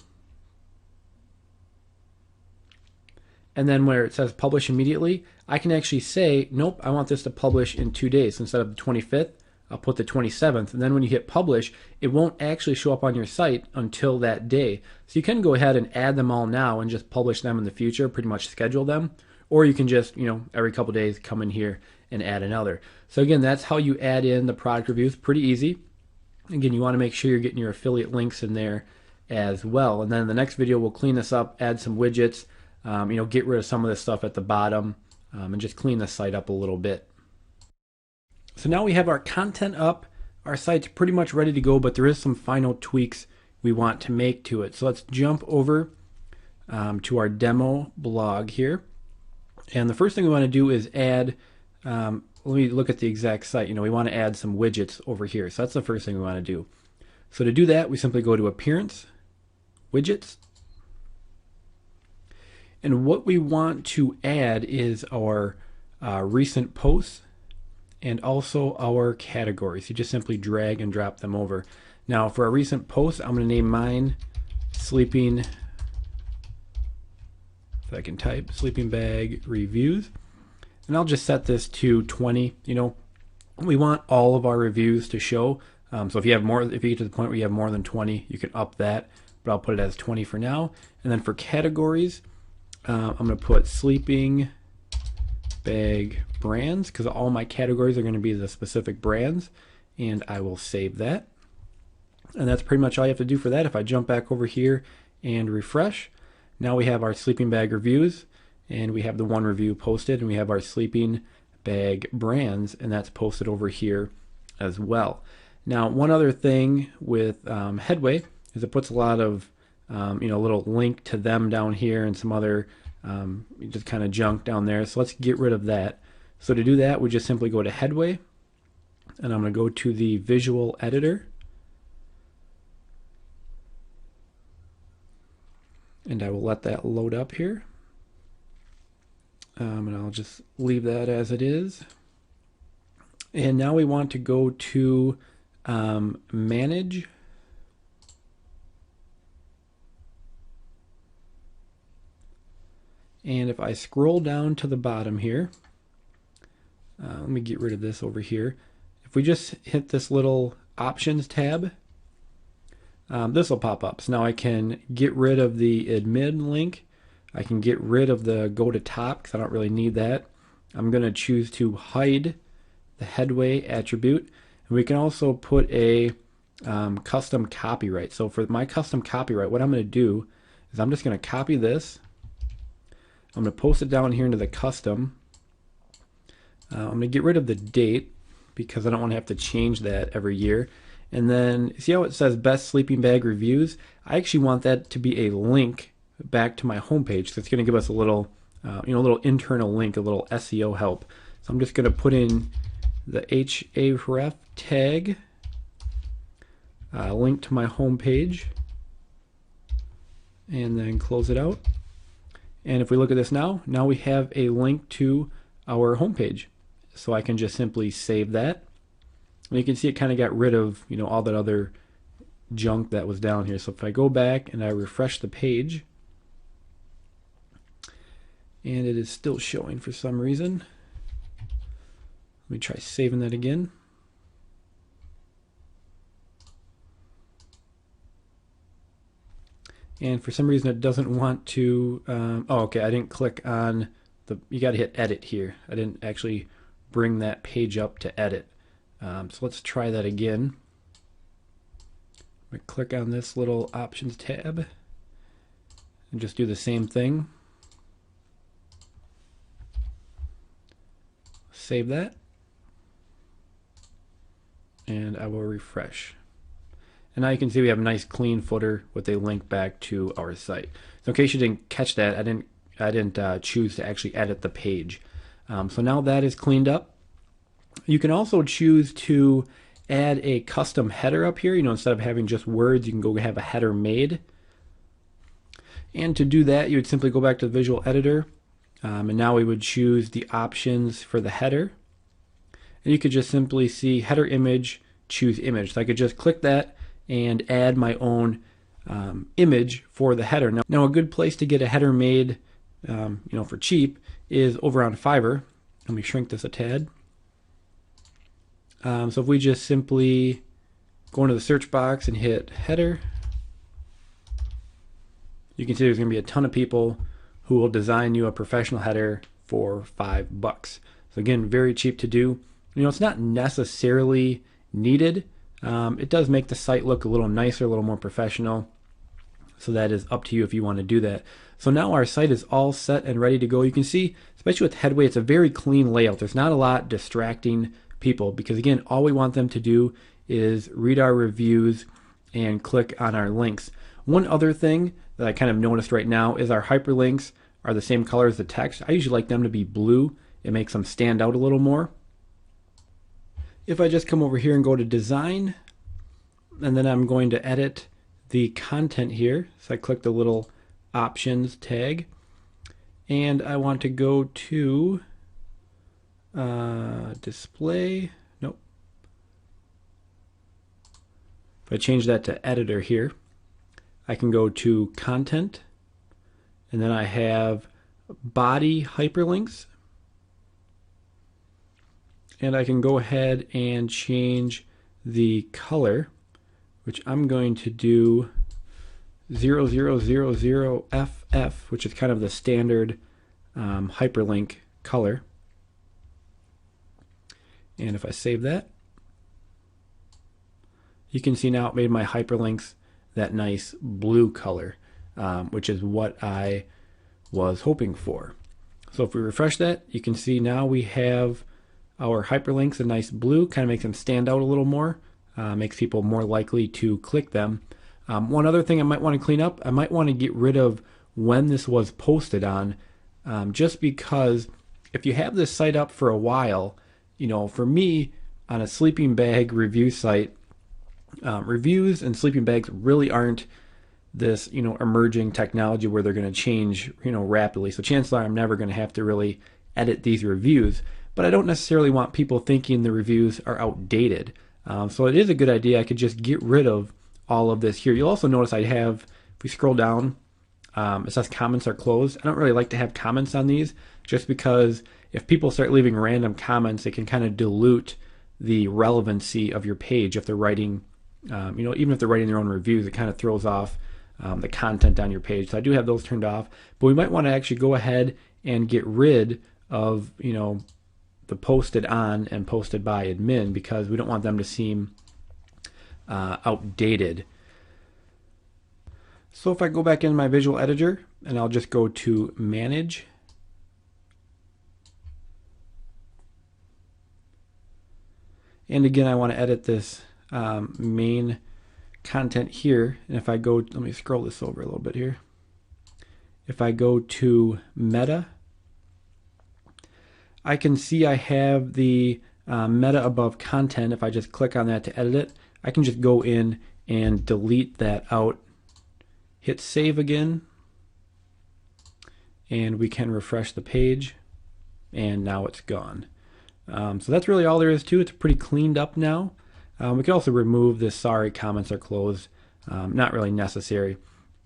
And then where it says publish immediately, I can actually say, nope, I want this to publish in 2 days. So instead of the 25th, I'll put the 27th, and then when you hit publish, it won't actually show up on your site until that day. So you can go ahead and add them all now and just publish them in the future, pretty much schedule them. Or you can just, every couple days come in here and add another. So again, that's how you add in the product reviews. Pretty easy. Again, you want to make sure you're getting your affiliate links in there as well. And then in the next video, we'll clean this up, add some widgets, get rid of some of this stuff at the bottom, and just clean the site up a little bit. So now we have our content up, our site's pretty much ready to go, but there is some final tweaks we want to make to it. So let's jump over to our demo blog here. And the first thing we want to do is add, let me look at the exact site. We want to add some widgets over here. So that's the first thing we want to do. So to do that, we simply go to Appearance, Widgets. And what we want to add is our recent posts, and also our categories. You just simply drag and drop them over. Now for a recent post, I'm going to name mine sleeping, if I can type, sleeping bag reviews. And I'll just set this to 20. We want all of our reviews to show. So if you get to the point where you have more than 20, you can up that, but I'll put it as 20 for now. And then for categories, I'm going to put sleeping bag brands, because all my categories are going to be the specific brands, and I will save that. And that's pretty much all you have to do for that. If I jump back over here and refresh, now we have our sleeping bag reviews, and we have the one review posted, and we have our sleeping bag brands, and that's posted over here as well. Now one other thing with Headway is it puts a lot of little link to them down here and some other just kind of junk down there. So let's get rid of that. So to do that, we just simply go to Headway, and I'm going to go to the visual editor, and I will let that load up here, and I'll just leave that as it is. And now we want to go to manage, and if I scroll down to the bottom here, let me get rid of this over here. If we just hit this little options tab, this will pop up. So now I can get rid of the admin link. I can get rid of the go to top because I don't really need that. I'm going to choose to hide the Headway attribute. And we can also put a custom copyright. So for my custom copyright, what I'm going to do is I'm just going to copy this. I'm going to post it down here into the custom. I'm going to get rid of the date because I don't want to have to change that every year. And then see how it says best sleeping bag reviews? I actually want that to be a link back to my homepage. So it's going to give us a little, a little internal link, a little SEO help. So I'm just going to put in the href tag, link to my homepage, and then close it out. And if we look at this now we have a link to our homepage. So I can just simply save that. And you can see it kind of got rid of all that other junk that was down here. So if I go back and I refresh the page, and it is still showing for some reason. Let me try saving that again. And for some reason it doesn't want to, oh, okay, I didn't click on the, you got to hit edit here. I didn't actually bring that page up to edit. So let's try that again. I'm going to click on this little options tab and just do the same thing. Save that. And I will refresh. And now you can see we have a nice clean footer with a link back to our site. So in case you didn't catch that, I didn't choose to actually edit the page. So now that is cleaned up. You can also choose to add a custom header up here. Instead of having just words, you can go have a header made. And to do that, you would simply go back to the visual editor. And now we would choose the options for the header. And you could just simply see header image, choose image. So I could just click that and add my own image for the header. Now a good place to get a header made for cheap is over on Fiverr. Let me shrink this a tad. So if we just simply go into the search box and hit header, you can see there's going to be a ton of people who will design you a professional header for $5. So again, very cheap to do. It's not necessarily needed. It does make the site look a little nicer, a little more professional. So that is up to you if you want to do that. So now our site is all set and ready to go. You can see, especially with Headway, it's a very clean layout. There's not a lot distracting people because again, all we want them to do is read our reviews and click on our links. One other thing that I kind of noticed right now is our hyperlinks are the same color as the text. I usually like them to be blue. It makes them stand out a little more. If I just come over here and go to design, and then I'm going to edit the content here. So I click the little options tag, and I want to go to display. Nope. If I change that to editor here, I can go to content, and then I have body hyperlinks. And I can go ahead and change the color, which I'm going to do 0000FF, which is kind of the standard hyperlink color. And if I save that, you can see now it made my hyperlinks that nice blue color, which is what I was hoping for. So if we refresh that, you can see now we have our hyperlinks a nice blue, kind of makes them stand out a little more, makes people more likely to click them. One other thing I might want to clean up, I might want to get rid of when this was posted on, just because if you have this site up for a while, for me on a sleeping bag review site, reviews and sleeping bags really aren't this emerging technology where they're going to change rapidly. So chances are I'm never going to have to really edit these reviews. But I don't necessarily want people thinking the reviews are outdated. So it is a good idea. I could just get rid of all of this here. You'll also notice I have, if we scroll down, it says comments are closed. I don't really like to have comments on these just because if people start leaving random comments, it can kind of dilute the relevancy of your page if they're writing, even if they're writing their own reviews, it kind of throws off the content on your page. So I do have those turned off. But we might want to actually go ahead and get rid of, the posted on and posted by admin because we don't want them to seem outdated. So if I go back in my visual editor and I'll just go to manage, and again I want to edit this main content here, and if I go, let me scroll this over a little bit here. If I go to meta, I can see I have the meta above content. If I just click on that to edit it, I can just go in and delete that out, hit save again, and we can refresh the page, and now it's gone. So that's really all there is to it. It's pretty cleaned up now. We can also remove this sorry comments are closed not really necessary.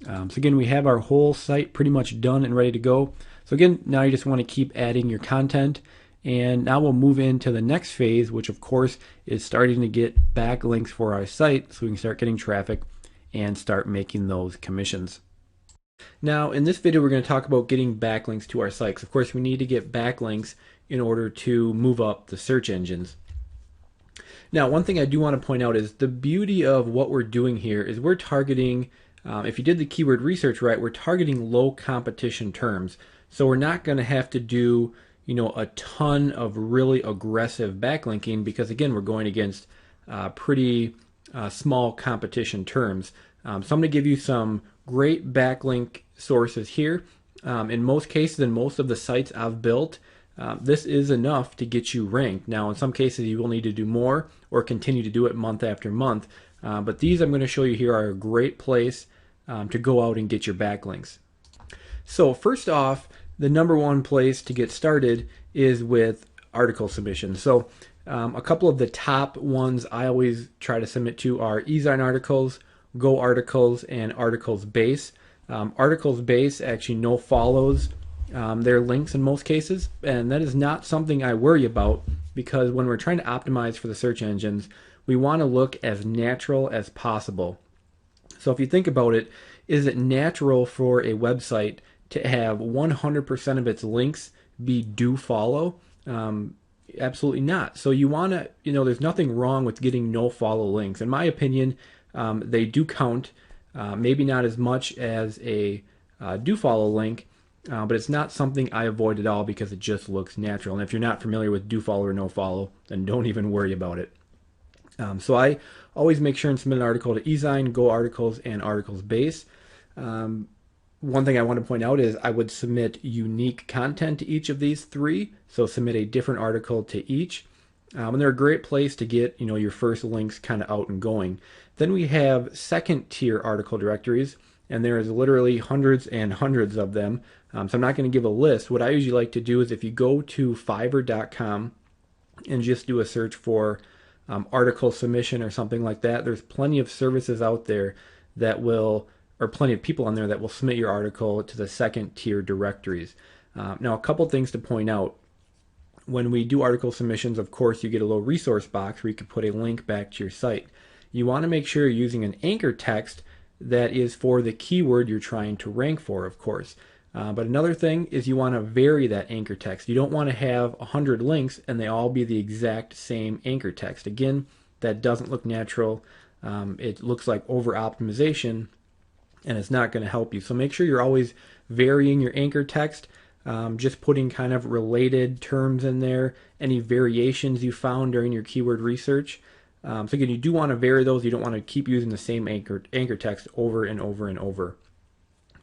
So again, we have our whole site pretty much done and ready to go. So again, now you just want to keep adding your content. And now we'll move into the next phase, which of course is starting to get backlinks for our site so we can start getting traffic and start making those commissions. Now, in this video, we're going to talk about getting backlinks to our sites. Of course, we need to get backlinks in order to move up the search engines. Now, one thing I do want to point out is the beauty of what we're doing here is we're targeting, if you did the keyword research right, we're targeting low competition terms. So we're not going to have to do, a ton of really aggressive backlinking because again, we're going against pretty small competition terms. So I'm going to give you some great backlink sources here. In most cases, in most of the sites I've built, this is enough to get you ranked. Now, in some cases, you will need to do more or continue to do it month after month. But these I'm going to show you here are a great place to go out and get your backlinks. So first off, the number one place to get started is with article submissions. So a couple of the top ones I always try to submit to are eZine articles, Go articles, and articles base. Articles base actually no follows their links in most cases, and that is not something I worry about because when we're trying to optimize for the search engines, we want to look as natural as possible. So if you think about it, is it natural for a website to have 100% of its links be do follow? Absolutely not. So you want to, there's nothing wrong with getting no follow links. In my opinion, they do count, maybe not as much as a do follow link, but it's not something I avoid at all because it just looks natural. And if you're not familiar with do follow or no follow, then don't even worry about it. So I always make sure and submit an article to eZine, Go articles, and articles base. One thing I want to point out is I would submit unique content to each of these three. So submit a different article to each. And they're a great place to get, your first links kind of out and going. Then we have second tier article directories, and there is literally hundreds and hundreds of them. So I'm not going to give a list. What I usually like to do is if you go to Fiverr.com and just do a search for article submission or something like that, there's plenty of services out there that will, or plenty of people on there that will submit your article to the second tier directories. Now, a couple things to point out. When we do article submissions, of course, you get a little resource box where you can put a link back to your site. You want to make sure you're using an anchor text that is for the keyword you're trying to rank for, of course. But another thing is you want to vary that anchor text. You don't want to have 100 links and they all be the exact same anchor text. Again, that doesn't look natural. It looks like over optimization and it's not going to help you. So make sure you're always varying your anchor text. Just putting kind of related terms in there, any variations you found during your keyword research. So again, you do want to vary those. You don't want to keep using the same anchor text over and over and over.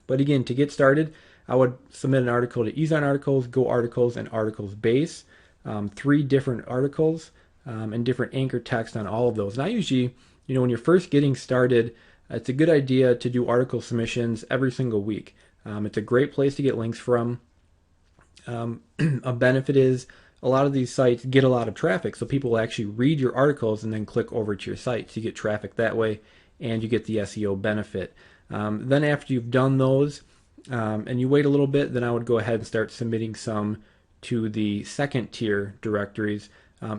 But again, to get started, I would submit an article to eZine articles, Go articles, and articles base. 3 different articles and different anchor text on all of those. And I usually, when you're first getting started, it's a good idea to do article submissions every single week. It's a great place to get links from. A benefit is a lot of these sites get a lot of traffic, so people will actually read your articles and then click over to your site. So you get traffic that way and you get the SEO benefit. Then after you've done those and you wait a little bit, then I would go ahead and start submitting some to the second tier directories.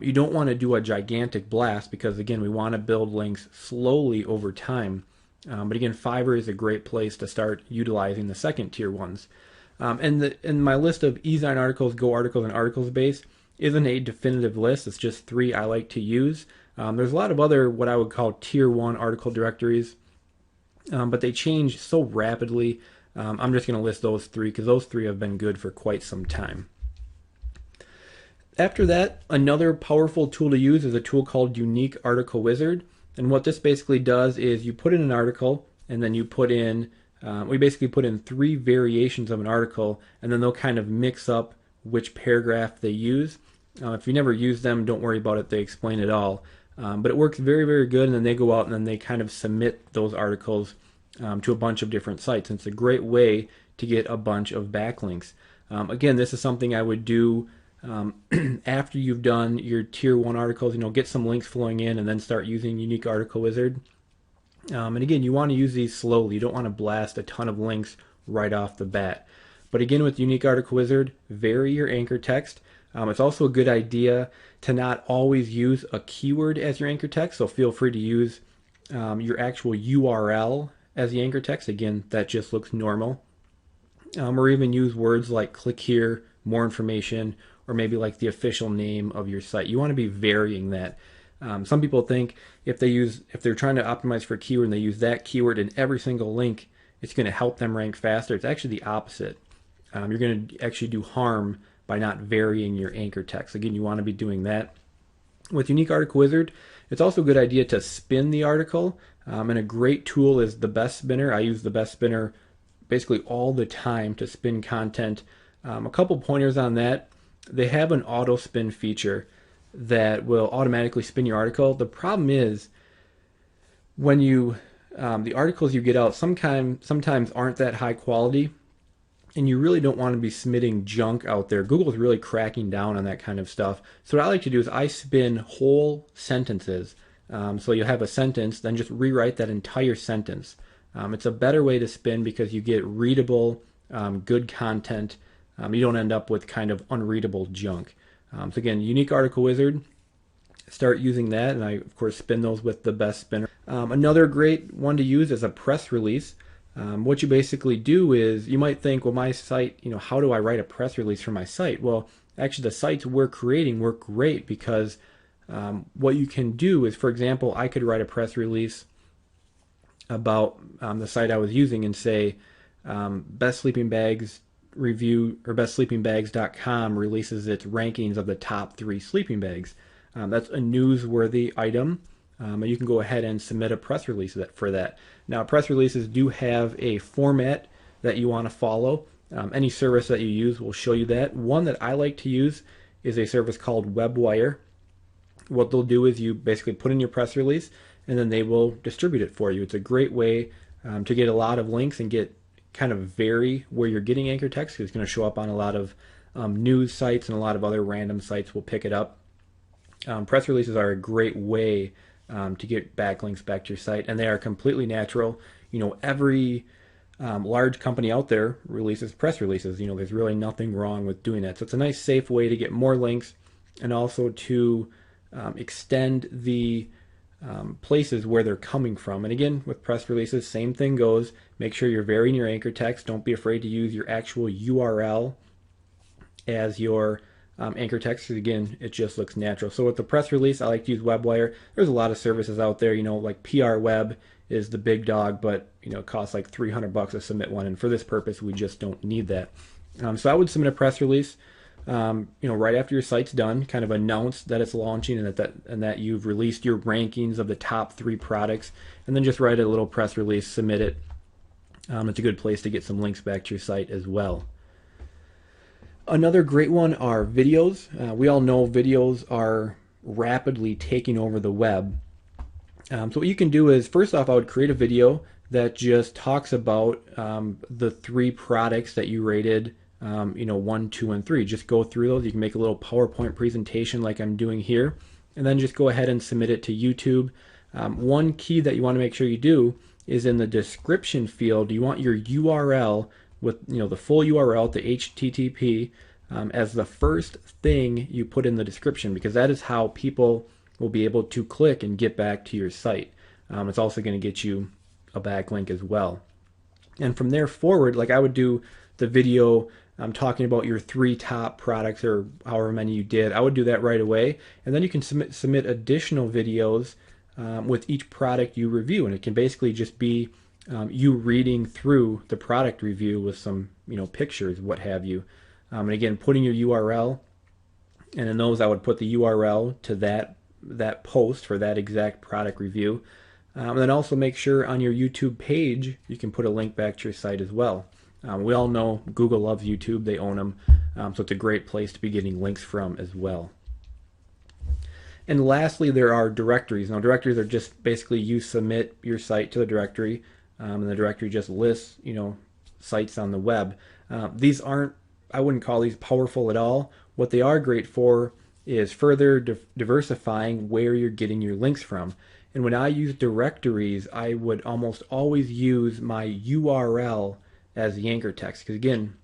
You don't want to do a gigantic blast because again, we want to build links slowly over time. But again, Fiverr is a great place to start utilizing the second tier ones. And my list of eZine articles, Go articles, and articles base isn't a definitive list. It's just 3 I like to use. There's a lot of other what I would call tier 1 article directories, but they change so rapidly. I'm just going to list those 3 because those 3 have been good for quite some time. After that, another powerful tool to use is a tool called Unique Article Wizard. And what this basically does is you put in an article and then you put in we basically put in 3 variations of an article, and then they'll kind of mix up which paragraph they use. If you never use them, don't worry about it. They explain it all. But it works very, very good, and then they go out and then they kind of submit those articles to a bunch of different sites. And it's a great way to get a bunch of backlinks. Again, this is something I would do after you've done your tier 1 articles. Get some links flowing in and then start using Unique Article Wizard. And again, you want to use these slowly. You don't want to blast a ton of links right off the bat. But again, with Unique Article Wizard, vary your anchor text. It's also a good idea to not always use a keyword as your anchor text. So feel free to use your actual URL as the anchor text. Again, that just looks normal. Or even use words like click here, more information, or maybe like the official name of your site. You want to be varying that. Some people think if they're trying to optimize for a keyword and they use that keyword in every single link, it's going to help them rank faster. It's actually the opposite. You're going to actually do harm by not varying your anchor text. Again, you want to be doing that. With Unique Article Wizard, it's also a good idea to spin the article. And a great tool is the Best Spinner. I use the Best Spinner basically all the time to spin content. A couple pointers on that. They have an auto spin feature that will automatically spin your article. The problem is when the articles you get out sometimes aren't that high quality, and you really don't want to be submitting junk out there. Google's really cracking down on that kind of stuff. So what I like to do is I spin whole sentences. So you'll have a sentence, then just rewrite that entire sentence. It's a better way to spin because you get readable, good content. You don't end up with kind of unreadable junk. So again, Unique Article Wizard, start using that, and I of course spin those with the Best Spinner. Another great one to use is a press release. What you basically do is you might think, well, my site, how do I write a press release for my site? Well, actually, the sites we're creating work great because what you can do is, for example, I could write a press release about the site I was using and say, Best Sleeping Bags review or bestsleepingbags.com releases its rankings of the top 3 sleeping bags. That's a newsworthy item. And you can go ahead and submit a press release for that. Now, press releases do have a format that you want to follow. Any service that you use will show you that. One that I like to use is a service called WebWire. What they'll do is you basically put in your press release, and then they will distribute it for you. It's a great way to get a lot of links and get kind of vary where you're getting anchor text, because it's going to show up on a lot of news sites, and a lot of other random sites will pick it up. Press releases are a great way to get backlinks back to your site, and they are completely natural. Every large company out there releases press releases. There's really nothing wrong with doing that. So it's a nice, safe way to get more links, and also to extend the places where they're coming from. And again, with press releases, same thing goes. Make sure you're varying your anchor text. Don't be afraid to use your actual URL as your anchor text, because again, it just looks natural. So with the press release, I like to use WebWire. There's a lot of services out there, like PR Web is the big dog, but it costs like $300 to submit one, and for this purpose, we just don't need that. So I would submit a press release, right after your site's done, kind of announce that it's launching and that you've released your rankings of the top 3 products, and then just write a little press release, submit it. It's a good place to get some links back to your site as well. Another great one are videos. We all know videos are rapidly taking over the web. So what you can do is, first off, I would create a video that just talks about the 3 products that you rated, 1, 2, and 3. Just go through those. You can make a little PowerPoint presentation like I'm doing here, and then just go ahead and submit it to YouTube. One key that you want to make sure you do is in the description field, you want your URL with the full URL to HTTP as the first thing you put in the description, because that is how people will be able to click and get back to your site. It's also going to get you a backlink as well. And from there forward, like I would do the video talking about your 3 top products or however many you did, I would do that right away. And then you can submit additional videos with each product you review, and it can basically just be you reading through the product review with some pictures, what have you. And again, putting your URL, and in those I would put the URL to that post for that exact product review. And then also make sure on your YouTube page you can put a link back to your site as well. We all know Google loves YouTube, they own them, so it's a great place to be getting links from as well. And lastly, there are directories. Now, directories are just basically you submit your site to the directory, and the directory just lists, sites on the web. These aren't, I wouldn't call these powerful at all. What they are great for is further diversifying where you're getting your links from. And when I use directories, I would almost always use my URL as the anchor text. Because again,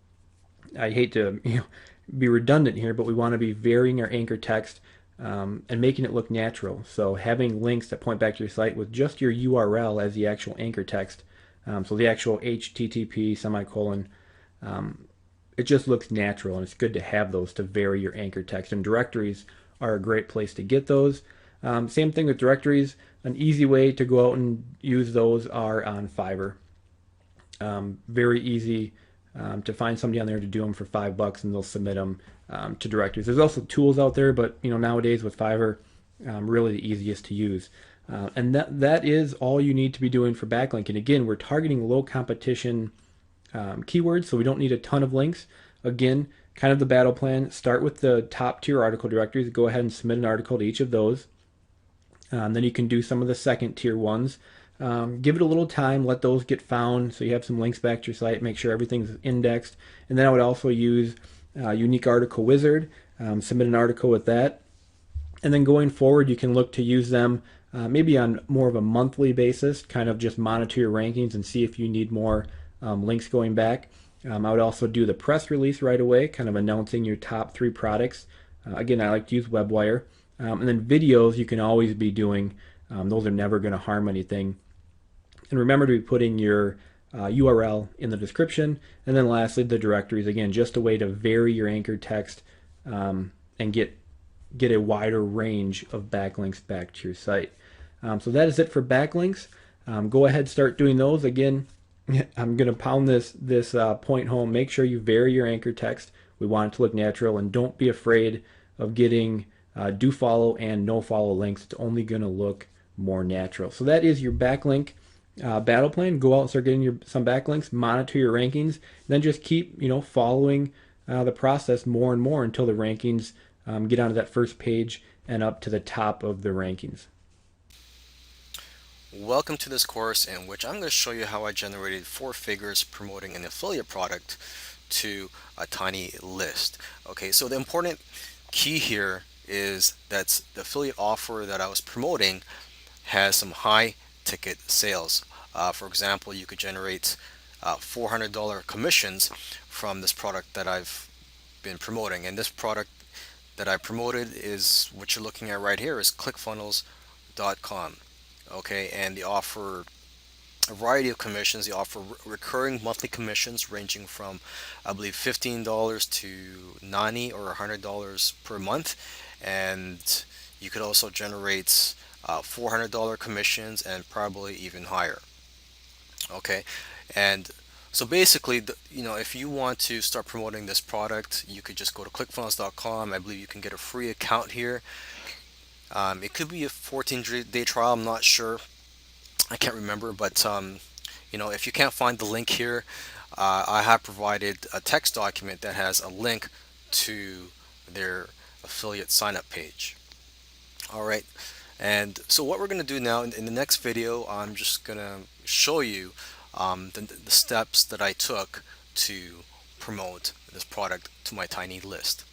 I hate to be redundant here, but we want to be varying our anchor text and making it look natural. So having links that point back to your site with just your URL as the actual anchor text, so the actual HTTP semicolon, it just looks natural, and it's good to have those to vary your anchor text. And directories are a great place to get those. Same thing with directories. An easy way to go out and use those are on Fiverr. Very easy to find somebody on there to do them for $5, and they'll submit them to directories. There's also tools out there, but nowadays with Fiverr, really the easiest to use. And that is all you need to be doing for backlinking. Again, we're targeting low competition keywords, so we don't need a ton of links. Again, kind of the battle plan. Start with the top tier article directories. Go ahead and submit an article to each of those. Then you can do some of the second tier ones. Give it a little time, let those get found so you have some links back to your site, make sure everything's indexed. And then I would also use Unique Article Wizard, submit an article with that. And then going forward, you can look to use them maybe on more of a monthly basis, kind of just monitor your rankings and see if you need more links going back. I would also do the press release right away, kind of announcing your top 3 products. Again, I like to use WebWire. And then videos you can always be doing. Those are never going to harm anything. And remember to be putting your URL in the description. And then lastly, the directories. Again, just a way to vary your anchor text and get a wider range of backlinks back to your site. So that is it for backlinks. Go ahead, start doing those. Again, I'm going to pound this point home. Make sure you vary your anchor text. We want it to look natural, and don't be afraid of getting do follow and no follow links. It's only going to look more natural. So that is your backlink battle plan. Go out and start getting some backlinks, monitor your rankings, then just keep following the process more and more until the rankings get onto that first page and up to the top of the rankings. Welcome to this course in which I'm going to show you how I generated 4 figures promoting an affiliate product to a tiny list. Okay, so the important key here is that the affiliate offer that I was promoting has some high ticket sales. For example, you could generate $400 commissions from this product that I've been promoting. And this product that I promoted is what you're looking at right here is ClickFunnels.com. Okay, and they offer a variety of commissions. They offer recurring monthly commissions ranging from, I believe, $15 to $90 or $100 per month. And you could also generate $400 commissions and probably even higher. Okay, and so basically, if you want to start promoting this product, you could just go to ClickFunnels.com. I believe you can get a free account here. It could be a 14-day trial. I'm not sure. I can't remember, but if you can't find the link here, I have provided a text document that has a link to their affiliate sign up page. All right, and so what we're going to do now in the next video, I'm just going to show you the steps that I took to promote this product to my tiny list.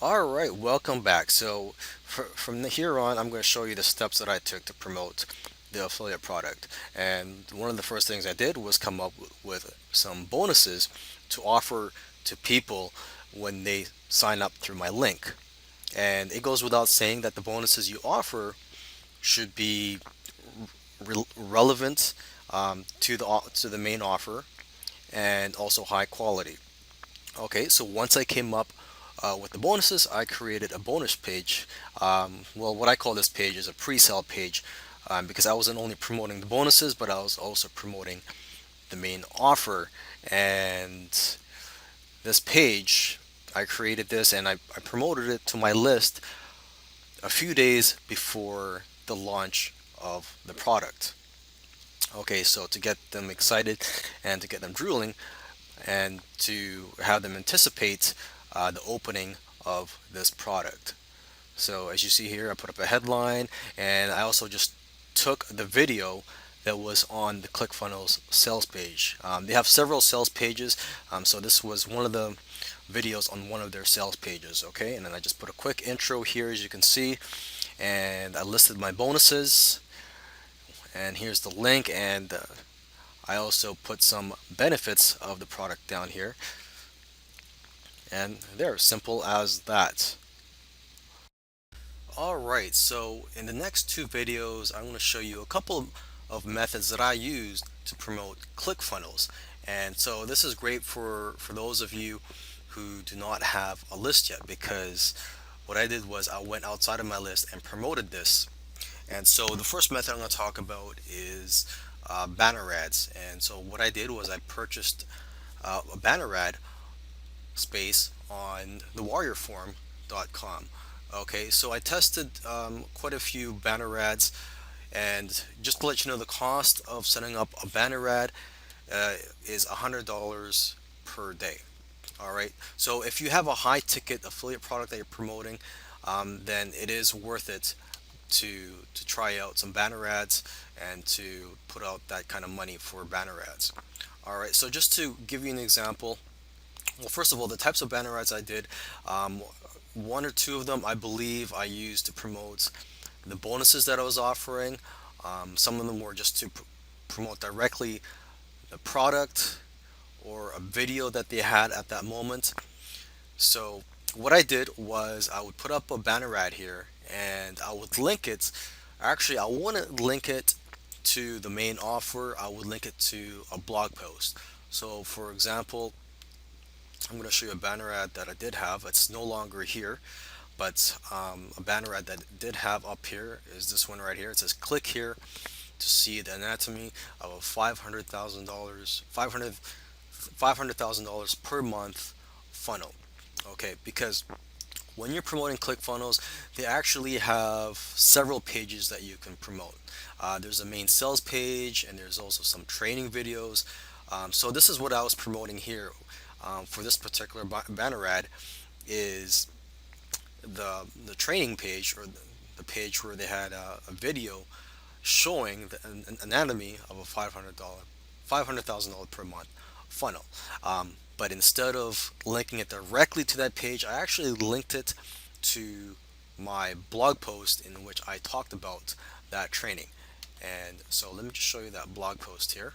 All right, welcome back. So from here on, I'm going to show you the steps that I took to promote the affiliate product. And one of the first things I did was come up with some bonuses to offer to people when they sign up through my link. And it goes without saying that the bonuses you offer should be relevant to the main offer and also high quality. Okay, so once I came up with the bonuses, I created a bonus page. Well, what I call this page is a pre-sale page because I wasn't only promoting the bonuses, but I was also promoting the main offer. And this page, I created this and I promoted it to my list a few days before the launch of the product. Okay, so to get them excited and to get them drooling and to have them anticipate the opening of this product. So as you see here, I put up a headline, and I also just took the video that was on the ClickFunnels sales page. They have several sales pages, so this was one of the videos on one of their sales pages. Okay, and then I just put a quick intro here, as you can see, and I listed my bonuses, and here's the link, and I also put some benefits of the product down here, and they're simple as that. Alright, so in the next two videos, I'm going to show you a couple of methods that I use to promote ClickFunnels. And so this is great for those of you who do not have a list yet, because what I did was I went outside of my list and promoted this. And so the first method I'm going to talk about is banner ads. And so what I did was I purchased a banner ad space on the warriorform.com. Okay, so I tested quite a few banner ads, and just to let you know, the cost of setting up a banner ad uh, is $100 per day. All right, so if you have a high ticket affiliate product that you're promoting, then it is worth it to try out some banner ads and to put out that kind of money for banner ads. All right, so just to give you an example, well, first of all, the types of banner ads I did, um, one or two of them I believe I used to promote the bonuses that I was offering. Some of them were just to promote directly the product or a video that they had at that moment. So what I did was I would put up a banner ad here, and I would link it. Actually, I wouldn't link it to the main offer. I would link it to a blog post. So for example, I'm going to show you a banner ad that I did have. It's no longer here, but a banner ad that I did have up here is this one right here. It says click here to see the anatomy of a $500,000, $500,000 per month funnel. Okay, because when you're promoting ClickFunnels, they actually have several pages that you can promote. There's a main sales page, and there's also some training videos. So this is what I was promoting here for this particular banner ad, is the training page, or the page where they had a video showing the anatomy of a $500,000 per month funnel. But instead of linking it directly to that page, I actually linked it to my blog post in which I talked about that training. And so let me just show you that blog post here.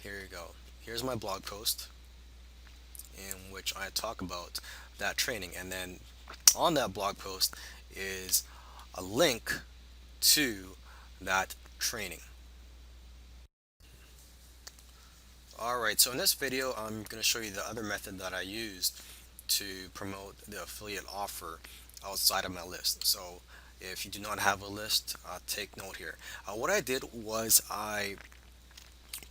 Here you go. Here's my blog post in which I talk about that training. And then on that blog post is a link to that training. Alright, so in this video I'm going to show you the other method that I used to promote the affiliate offer outside of my list. So if you do not have a list, take note here. What I did was I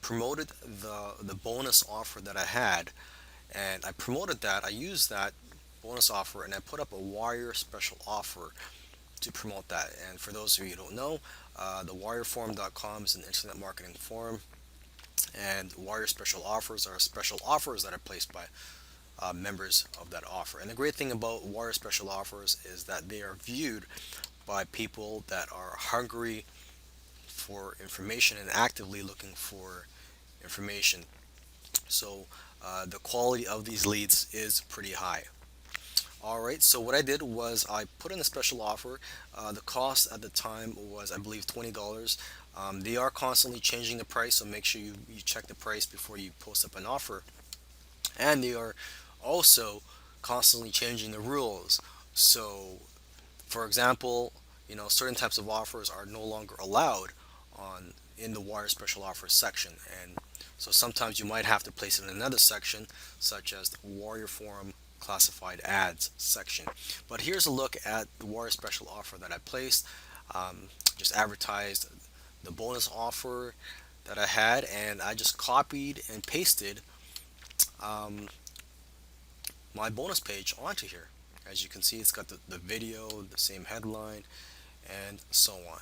promoted the bonus offer that I had, and I promoted that. I used that bonus offer, and I put up a Warrior special offer to promote that. And for those of you who don't know, the warriorforum.com is an internet marketing forum, and Warrior special offers are special offers that are placed by members of that offer. And the great thing about Warrior special offers is that they are viewed by people that are hungry for information and actively looking for information. So the quality of these leads is pretty high. Alright, so what I did was I put in a special offer. The cost at the time was, I believe, $20. They are constantly changing the price, so make sure you check the price before you post up an offer. And they are also constantly changing the rules. So, for example, certain types of offers are no longer allowed on in the Wire Special Offers section, and so sometimes you might have to place it in another section, such as the Warrior Forum Classified Ads section. But here's a look at the Warrior Special offer that I placed. Just advertised the bonus offer that I had, and I just copied and pasted um, my bonus page onto here. As you can see, it's got the video, the same headline, and so on.